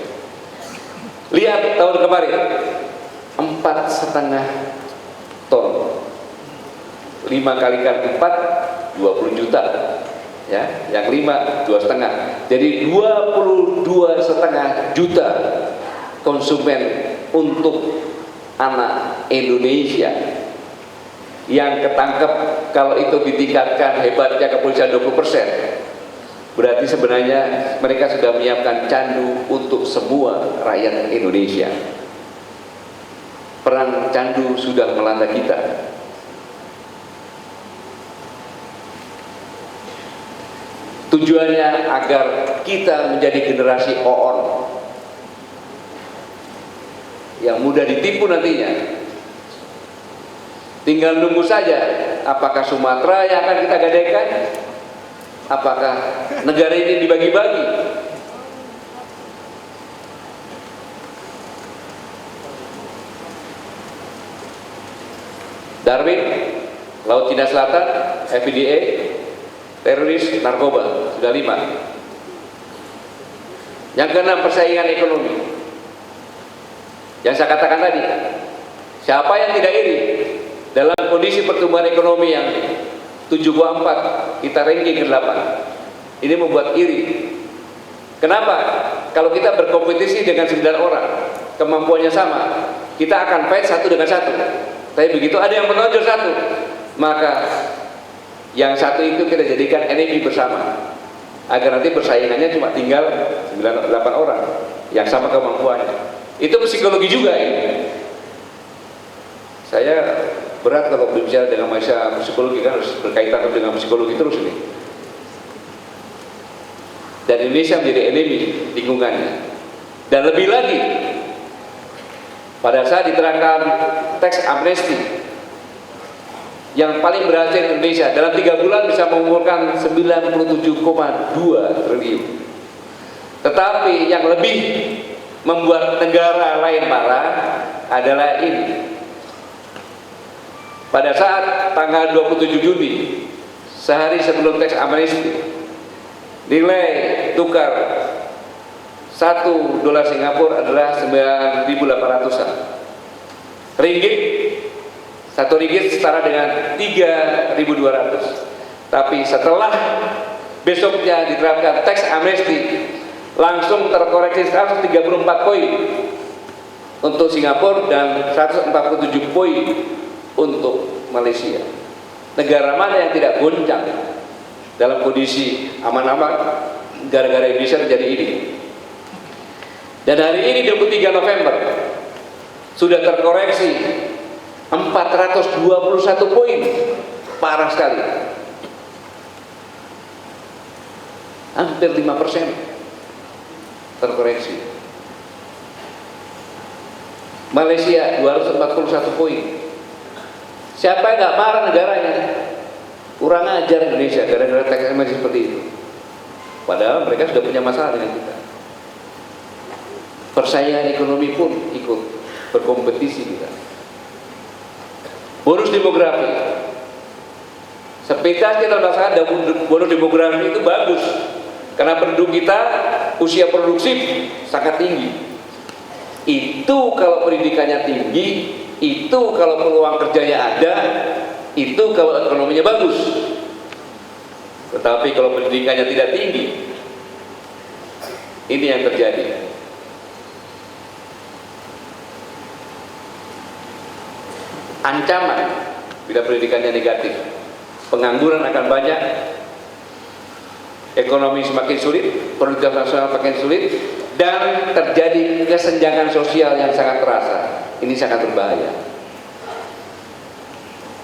Lihat tahun kemarin 4,5 ton. 5 kalikan 4 20 juta. Ya, yang 5 2,5. Jadi 22,5 juta konsumen untuk anak Indonesia yang ketangkep. Kalau itu ditingkatkan hebatnya kepolisian 20%, berarti sebenarnya mereka sudah menyiapkan candu untuk semua rakyat Indonesia. Perang candu sudah melanda kita. Tujuannya agar kita menjadi generasi OON yang mudah ditipu nantinya. Tinggal nunggu saja apakah Sumatera yang akan kita gadaikan, apakah negara ini dibagi-bagi. Darwin, Laut Cina Selatan, FDA, teroris, narkoba, sudah 5. Yang ke-6, persaingan ekonomi. Yang saya katakan tadi, siapa yang tidak iri dalam kondisi pertumbuhan ekonomi yang 7,4, kita ranking ke-8. Ini membuat iri. Kenapa? Kalau kita berkompetisi dengan 9 orang, kemampuannya sama, kita akan fight 1 dengan 1. Tapi begitu ada yang menonjol 1, maka yang 1 itu kita jadikan enemy bersama, agar nanti persaingannya cuma tinggal 8 orang yang sama kemampuannya. Itu psikologi juga ini. Saya berat kalau berbicara dengan manusia psikologi, kan harus berkaitan dengan psikologi terus ini. Dan Indonesia menjadi enemy lingkungannya. Dan lebih lagi, pada saat diterangkan tax amnesty yang paling berhasil Indonesia, dalam 3 bulan bisa mengumpulkan 97,2 triliun. Tetapi yang lebih membuat negara lain marah adalah ini. Pada saat tanggal 27 Juni, sehari sebelum tax amnesty, nilai tukar 1 dolar Singapura adalah 9.800-an. Ringgit, 1 ringgit setara dengan 3.200. Tapi setelah besoknya diterapkan tax amnesty, langsung terkoreksi 134 poin. untuk Singapura dan 147 poin untuk Malaysia. Negara mana yang tidak goncang dalam kondisi aman-aman gara-gara Indonesia terjadi ini? Dan hari ini 23 November sudah terkoreksi 421 poin, parah sekali, hampir 5% terkoreksi. Malaysia 241 poin. Siapa yang nggak marah negaranya? Kurang ajar Indonesia gara-gara tax amnesty seperti itu. Padahal mereka sudah punya masalah dengan kita. Persaingan ekonomi pun ikut berkompetisi kita. Bonus demografi. Sepintas kita merasakan bonus demografi itu bagus karena penduduk kita usia produksi sangat tinggi. Itu kalau pendidikannya tinggi, itu kalau peluang kerjanya ada, itu kalau ekonominya bagus. Tetapi kalau pendidikannya tidak tinggi, ini yang terjadi. Ancaman bila pendidikannya negatif, pengangguran akan banyak, ekonomi semakin sulit, produktivitas nasional semakin sulit, dan terjadi kesenjangan sosial yang sangat terasa. Ini sangat berbahaya.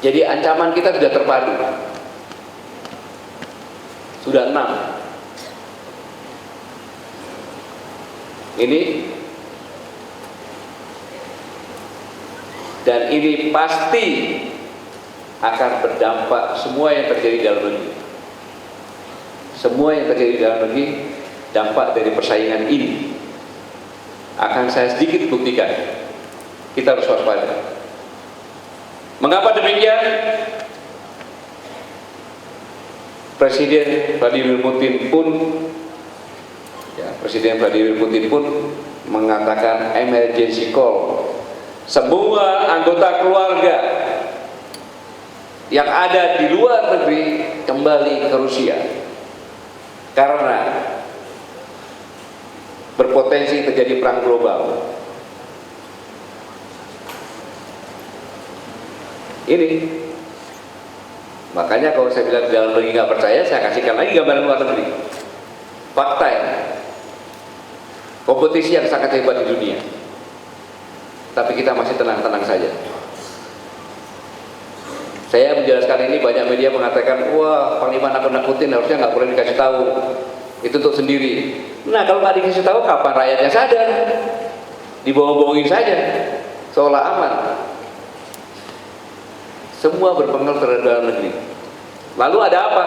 Jadi ancaman kita sudah terpadu, sudah 6. Ini dan ini pasti akan berdampak semua yang terjadi dalam negeri. Semua yang terjadi dalam negeri, dampak dari persaingan ini akan saya sedikit buktikan. Kita harus waspada. Mengapa demikian? Presiden Vladimir Putin pun mengatakan emergency call. Semua anggota keluarga yang ada di luar negeri kembali ke Rusia karena berpotensi terjadi perang global. Ini makanya kalau saya bilang di dalam negeri nggak percaya, saya kasihkan lagi gambaran luar negeri. Fakta ya, kompetisi yang sangat hebat di dunia, tapi kita masih tenang-tenang saja. Saya menjelaskan ini, banyak media mengatakan, wah Panglima nakut-nakutin, harusnya nggak boleh dikasih tahu, itu untuk sendiri. Nah kalau nggak dikasih tahu, kapan rakyatnya sadar? Dibohong-bohongin saja, seolah aman. Semua berpengaruh terhadap dalam negeri. Lalu ada apa?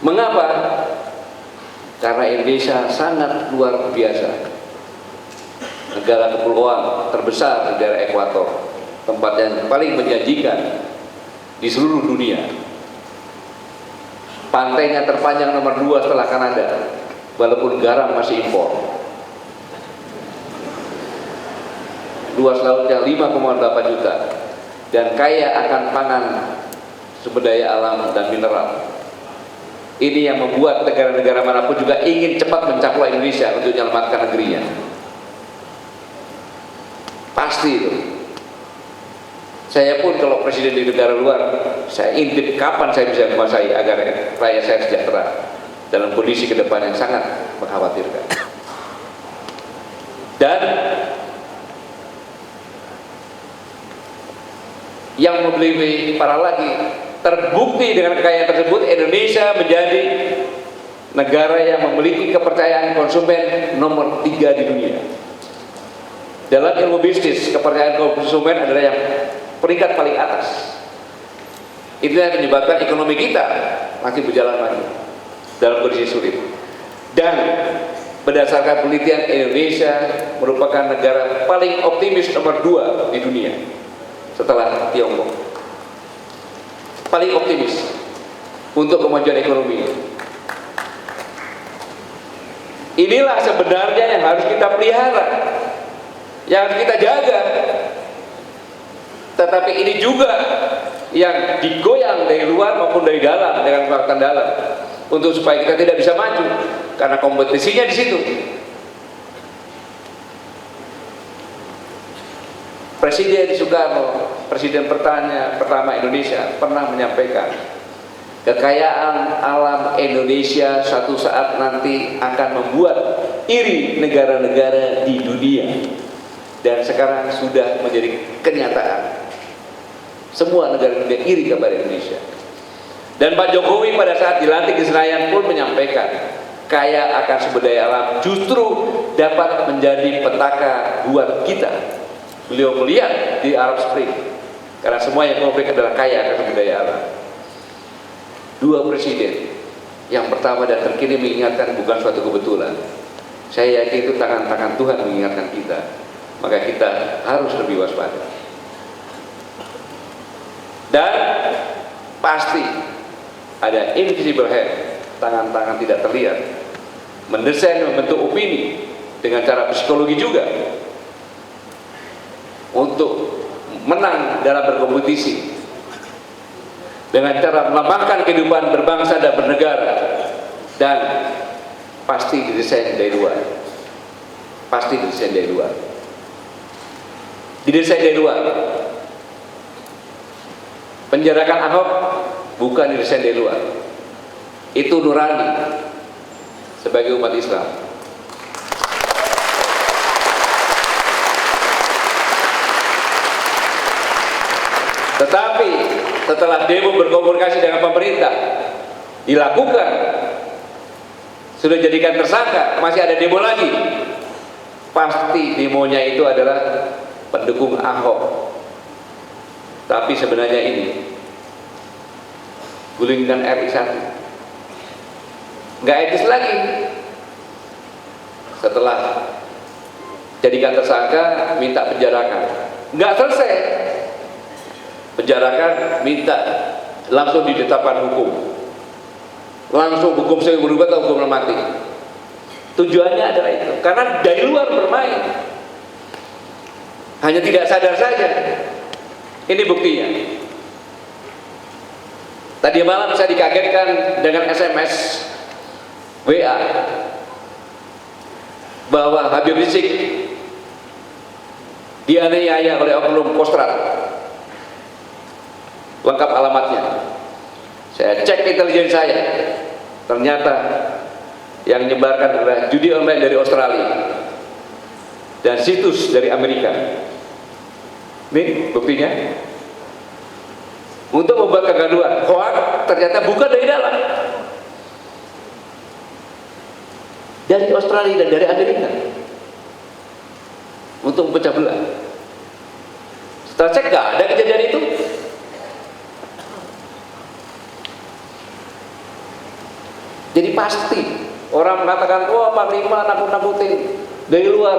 Mengapa? Karena Indonesia sangat luar biasa, negara kepulauan terbesar di daerah ekuator, tempat yang paling menjanjikan di seluruh dunia. Pantainya terpanjang nomor 2 setelah Kanada, walaupun garam masih impor. Luas lautnya 5,8 juta dan kaya akan pangan, sumber daya alam dan mineral. Ini yang membuat negara-negara manapun juga ingin cepat mencaplok Indonesia untuk menyelamatkan negerinya. Pasti itu. Saya pun kalau presiden di negara luar, saya intip kapan saya bisa menguasai agar rakyat saya sejahtera dalam kondisi ke depan yang sangat mengkhawatirkan. Dan yang lebih parah lagi, terbukti dengan kekayaan tersebut Indonesia menjadi negara yang memiliki kepercayaan konsumen nomor 3 di dunia. Dalam ilmu bisnis, kepercayaan konsumen adalah yang peringkat paling atas. Itu yang menyebabkan ekonomi kita masih berjalan maju dalam kondisi sulit. Dan berdasarkan penelitian, Indonesia merupakan negara paling optimis nomor 2 di dunia setelah Tiongkok. Paling optimis untuk kemajuan ekonomi. Inilah sebenarnya yang harus kita pelihara, yang harus kita jaga. Tetapi ini juga yang digoyang dari luar maupun dari dalam dengan fakta dalam, untuk supaya kita tidak bisa maju karena kompetisinya di situ. Presiden Soekarno, presiden pertama Indonesia, pernah menyampaikan kekayaan alam Indonesia suatu saat nanti akan membuat iri negara-negara di dunia, dan sekarang sudah menjadi kenyataan. Semua negara dunia iri kepada Indonesia. Dan Pak Jokowi pada saat dilantik di Senayan pun menyampaikan kaya akan sumber daya alam justru dapat menjadi petaka buat kita. Beliau melihat di Arab Spring, karena semua yang konflik adalah kaya akan sumber daya alam. Dua presiden, yang pertama dan terkini mengingatkan bukan suatu kebetulan. Saya yakin itu tangan-tangan Tuhan mengingatkan kita, maka kita harus lebih waspada. Dan pasti ada invisible hand, tangan-tangan tidak terlihat, mendesain, membentuk opini dengan cara psikologi juga untuk menang dalam berkompetisi, dengan cara melemahkan kehidupan berbangsa dan bernegara. Dan pasti didesain dari luar, pasti didesain dari luar, didesain dari luar. Penjarakan Ahok bukan didesain dari luar, itu nurani sebagai umat Islam. Tetapi setelah demo berkomunikasi dengan pemerintah dilakukan, sudah jadikan tersangka, masih ada demo lagi, pasti demonya itu adalah pendukung Ahok. Tapi sebenarnya ini gulingkan RI 1 nggak etis lagi. Setelah jadikan tersangka, minta penjarakan, nggak selesai penjarakan, minta langsung ditetapkan hukum, langsung hukum seumur hidup atau hukum mati. Tujuannya adalah itu, karena dari luar bermain, hanya tidak sadar saja. Ini buktinya. Tadi malam saya dikagetkan dengan SMS WA bahwa Habib Rizik dianiaya oleh oknum Kostrad. Lengkap alamatnya. Saya cek intelijen saya, ternyata yang menyebarkan adalah judi online dari Australia dan situs dari Amerika. Ini buktinya. Untuk membuat kegaduhan, hoax ternyata bukan dari dalam, dari Australia dan dari Amerika, untuk memecah belah. Setelah cek nggak ada kejadian itu. Jadi pasti orang mengatakan, wah Panglima nakut-nakutin dari luar.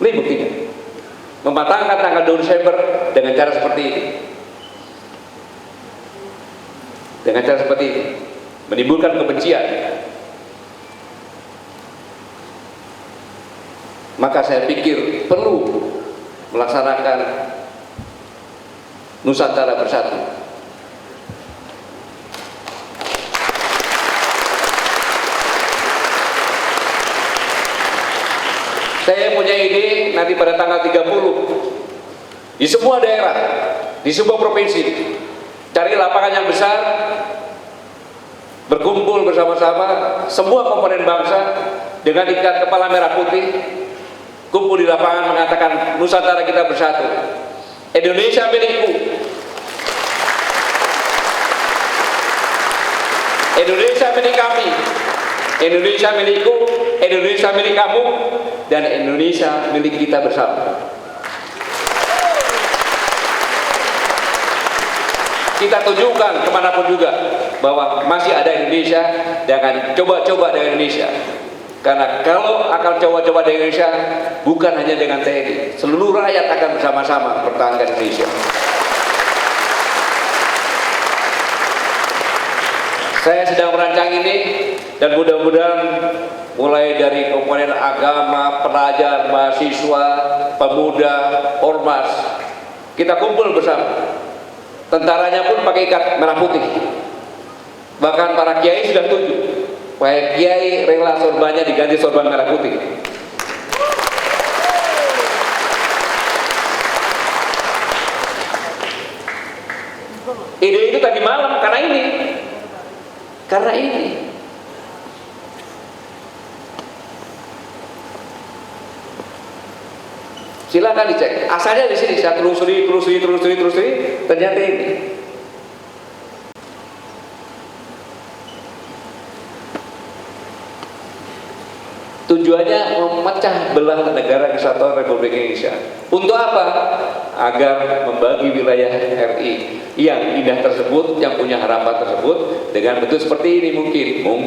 Ini buktinya. Mematangkan tanggal 2 Desember dengan cara seperti ini. Dengan cara seperti ini, menimbulkan kebencian. Maka saya pikir perlu melaksanakan Nusantara Bersatu. Saya punya ide nanti pada tanggal 30 di semua daerah, di semua provinsi, cari lapangan yang besar, berkumpul bersama-sama semua komponen bangsa dengan ikat kepala merah putih, kumpul di lapangan mengatakan Nusantara kita bersatu, Indonesia milikku, Indonesia milik kami, Indonesia milikku, Indonesia milik kamu, dan Indonesia milik kita bersama. Kita tunjukkan kemanapun juga bahwa masih ada Indonesia, jangan coba-coba dengan Indonesia. Karena kalau akan coba-coba dengan Indonesia, bukan hanya dengan TNI, seluruh rakyat akan bersama-sama mempertahankan Indonesia. Saya sedang merancang ini, dan mudah-mudahan mulai dari komponen agama, pelajar, mahasiswa, pemuda, ormas, kita kumpul bersama. Tentaranya pun pakai ikat merah putih. Bahkan para kiai sudah setuju, supaya kiai rela sorbannya diganti sorban merah putih. tadi malam karena ini. Silakan dicek. Asalnya di sini saya telusuri, ternyata ini. Tujuannya memecah belah negara kesatuan Republik Indonesia. Untuk apa? Agar membagi wilayah RI yang indah tersebut, yang punya harapan tersebut dengan bentuk seperti ini mungkin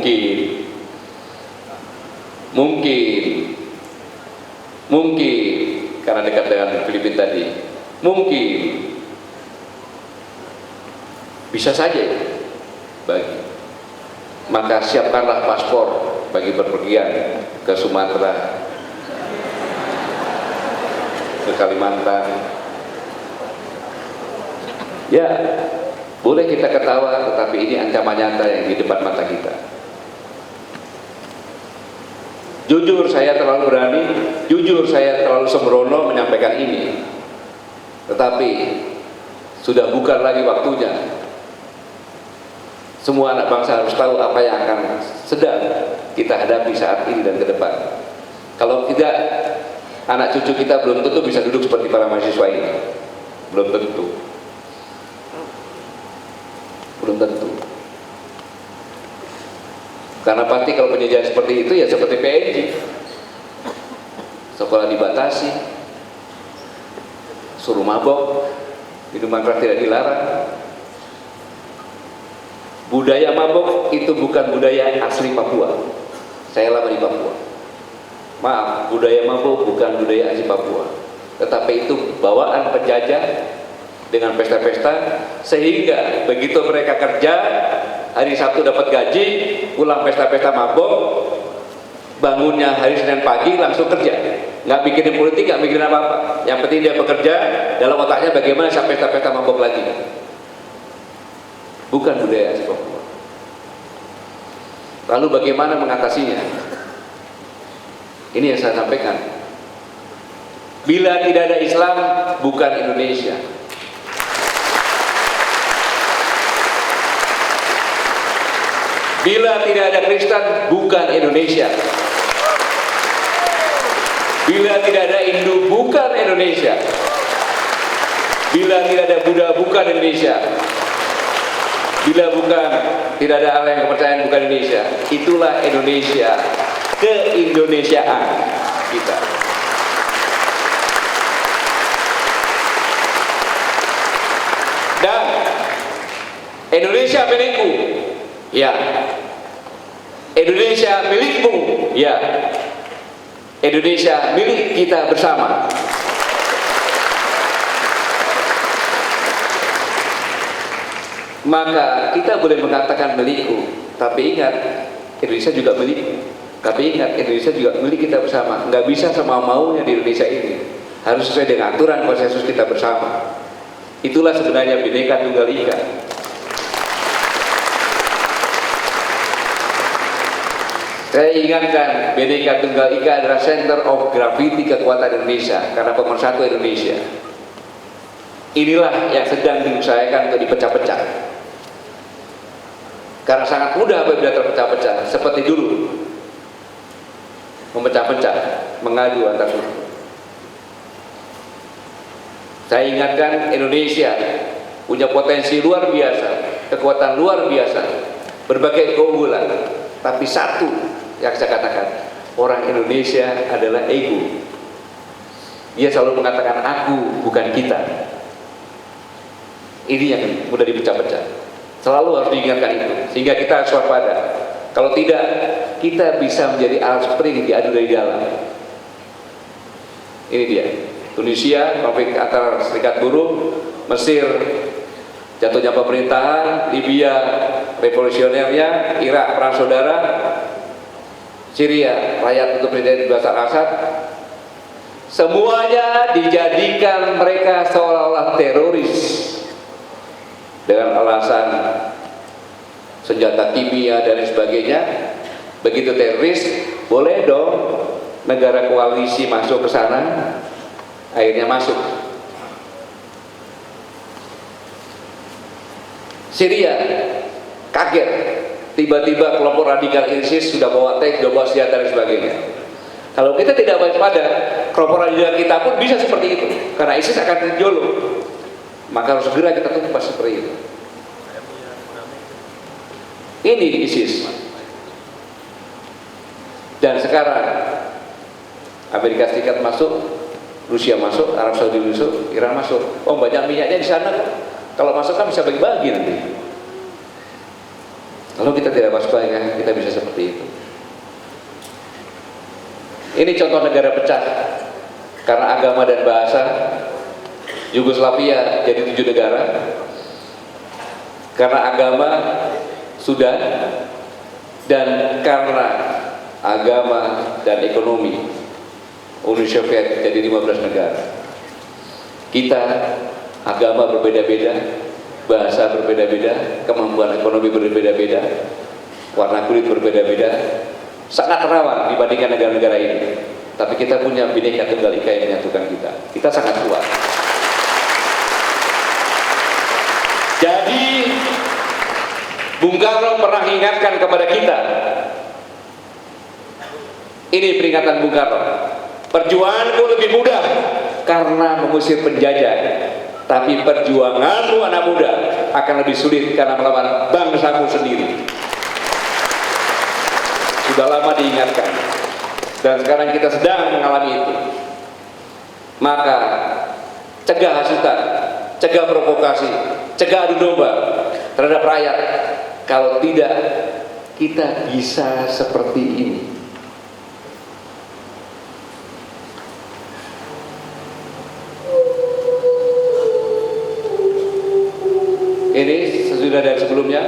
karena dekat dengan Filipina tadi, mungkin bisa saja bagi. Maka siapkanlah paspor bagi berpergian ke Sumatera, ke Kalimantan. Ya, boleh kita ketawa, tetapi ini ancaman nyata yang di depan mata kita. Jujur saya terlalu berani, jujur saya terlalu sembrono menyampaikan ini. Tetapi sudah bukan lagi waktunya. Semua anak bangsa harus tahu apa yang akan sedang kita hadapi saat ini dan ke depan. Kalau tidak, anak cucu kita belum tentu bisa duduk seperti para mahasiswa ini. Belum tentu. Karena pasti kalau penjajahan seperti itu ya seperti PNJ. Sekolah dibatasi, suruh mabok, minuman keras tidak dilarang. Budaya mabok itu bukan budaya asli Papua. Saya lama di Papua. Maaf, budaya mabok bukan budaya asli Papua. Tetapi itu bawaan penjajah dengan pesta-pesta, sehingga begitu mereka kerja, hari Sabtu dapat gaji, pulang pesta-pesta mabok, bangunnya hari Senin pagi langsung kerja. Nggak mikirin politik, nggak mikirin apa-apa. Yang penting dia bekerja, dalam otaknya bagaimana sampai pesta-pesta mabok lagi. Bukan budaya asli Papua. Lalu bagaimana mengatasinya? Ini yang saya sampaikan. Bila tidak ada Islam, bukan Indonesia. Bila tidak ada Kristen, bukan Indonesia. Bila tidak ada Hindu, bukan Indonesia. Bila tidak ada Buddha, bukan Indonesia. Bila tidak ada Allah yang kepercayaan, bukan Indonesia. Itulah Indonesia, keindonesiaan kita. Dan Indonesia milikku, ya. Indonesia milikmu, ya. Indonesia milik kita bersama. Maka kita boleh mengatakan milikku, tapi ingat Indonesia juga milikmu. Tapi ingat Indonesia juga milik kita bersama. Nggak bisa sama maunya di Indonesia ini. Harus sesuai dengan aturan konsensus kita bersama. Itulah sebenarnya Bhinneka Tunggal Ika. Saya ingatkan, Bhinneka Tunggal Ika adalah center of gravity kekuatan Indonesia karena pemersatu Indonesia. Inilah yang sedang diusahakan untuk dipecah-pecah. Karena sangat mudah apabila terpecah-pecah, seperti dulu memecah-pecah, mengadu antar suku. Saya ingatkan, Indonesia punya potensi luar biasa, kekuatan luar biasa, berbagai keunggulan. Tapi satu yang saya katakan, orang Indonesia adalah ego. Dia selalu mengatakan aku, bukan kita. Ini yang mudah dipecah-pecah. Selalu harus diingatkan itu, sehingga kita harus waspada. Kalau tidak, kita bisa menjadi alat spring diadu dari dalam. Ini dia. Tunisia, konflik antara Serikat Buruh, Mesir, jatuhnya pemerintahan, Libya, revolusionernya, Irak, perang saudara, Syria, rakyat untuk Presiden Bashar Assad. Semuanya dijadikan mereka seolah-olah teroris dengan alasan senjata kimia dan sebagainya. Begitu teroris, boleh dong negara koalisi masuk ke sana. Akhirnya masuk. Syria kaget, tiba-tiba kelompok radikal ISIS sudah bawa tank, sudah bawa senjata dan sebagainya. Kalau kita tidak waspada, kelompok radikal kita pun bisa seperti itu, karena ISIS akan terjolok. Maka harus segera kita tumpas seperti itu. Ini ISIS. Dan sekarang Amerika Serikat masuk, Rusia masuk, Arab Saudi masuk, Iran masuk. Oh, banyak minyaknya di sana kok. Kalau masuk kan bisa bagi-bagi nanti. Kalau kita tidak waspada, kita bisa seperti itu. Ini contoh negara pecah karena agama dan bahasa. Yugoslavia jadi 7 negara karena agama sudah, dan karena agama dan ekonomi Uni Soviet jadi 15 negara. Kita agama berbeda-beda, bahasa berbeda-beda, kemampuan ekonomi berbeda-beda, warna kulit berbeda-beda, sangat rawan dibandingkan negara-negara ini. Tapi kita punya Bhinneka Tunggal Ika yang menyatukan kita. Kita sangat kuat. Jadi Bung Karno pernah mengingatkan kepada kita. Ini peringatan Bung Karno. Perjuanganku lebih mudah karena mengusir penjajah, tapi perjuanganmu anak muda akan lebih sulit karena melawan bangsamu sendiri. Sudah lama diingatkan, dan sekarang kita sedang mengalami itu. Maka cegah hasutan, cegah provokasi, cegah adu domba terhadap rakyat. Kalau tidak, kita bisa seperti ini. Ini sesudah dan sebelumnya.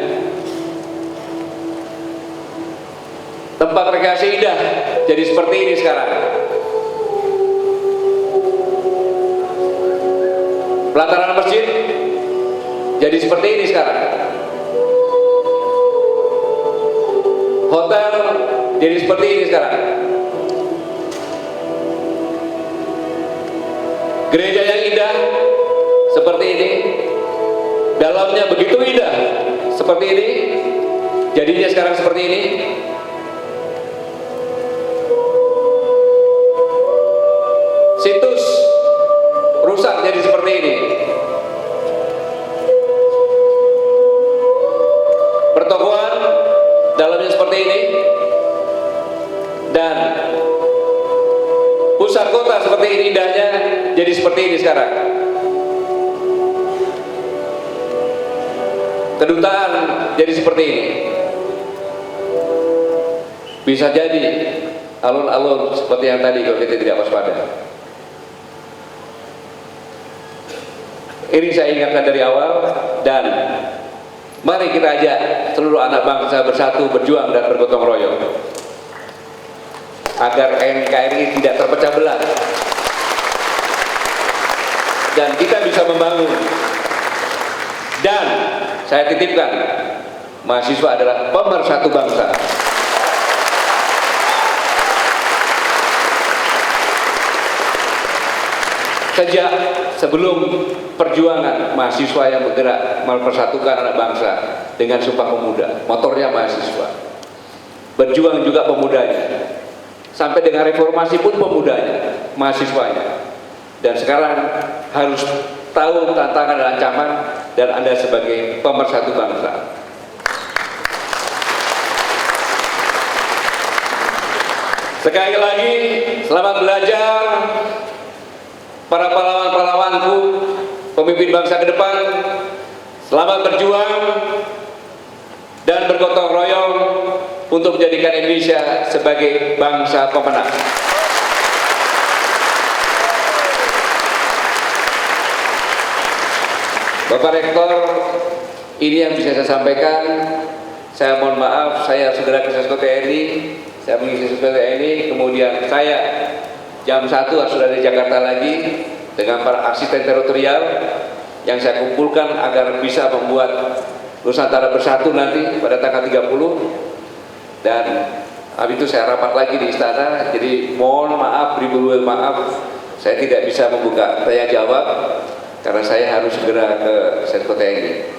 Tempat rekreasi indah jadi seperti ini sekarang. Pelataran masjid jadi seperti ini sekarang. Hotel jadi seperti ini sekarang. Gereja yang indah seperti ini, dalamnya begitu indah seperti ini, jadinya sekarang seperti ini. Situs rusak jadi seperti ini. Pertokoan dalamnya seperti ini, dan pusat kota seperti ini indahnya jadi seperti ini sekarang. Kedutaan jadi seperti ini. Bisa jadi alun-alun seperti yang tadi kalau kita tidak waspada. Ini saya ingatkan dari awal, dan mari kita ajak seluruh anak bangsa bersatu, berjuang dan bergotong royong agar NKRI tidak terpecah belah dan kita bisa membangun. Dan saya titipkan, mahasiswa adalah pemersatu bangsa. Sejak sebelum perjuangan, mahasiswa yang bergerak mempersatukan anak bangsa dengan Sumpah Pemuda, motornya mahasiswa. Berjuang juga pemudanya. Sampai dengan reformasi pun pemudanya, mahasiswanya. Dan sekarang harus tahu tantangan dan ancaman, dan Anda sebagai pemersatu bangsa. Sekali lagi, selamat belajar para pahlawan-pahlawanku, pemimpin bangsa ke depan. Selamat berjuang dan bergotong royong untuk menjadikan Indonesia sebagai bangsa pemenang. Bapak Rektor, ini yang bisa saya sampaikan. Saya mohon maaf, saya segera ke Sesko TNI, saya mengisi Sesko TNI, kemudian saya jam 1 sudah di Jakarta lagi dengan para asisten teritorial yang saya kumpulkan agar bisa membuat Nusantara bersatu nanti pada tanggal 30. Dan habis itu saya rapat lagi di istana. Jadi mohon maaf, beri maaf, saya tidak bisa membuka tanya jawab karena saya harus segera ke Sesko TNI.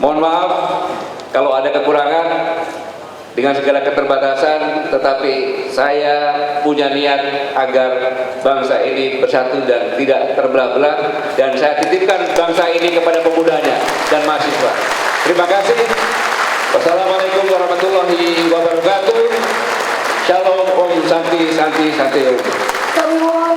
Mohon maaf kalau ada kekurangan dengan segala keterbatasan, tetapi saya punya niat agar bangsa ini bersatu dan tidak terbelah-belah, dan saya titipkan bangsa ini kepada pemudanya dan mahasiswa. Terima kasih. Wassalamualaikum warahmatullahi wabarakatuh. Shalom, Om Santi Santi Santi Om. Kami mohon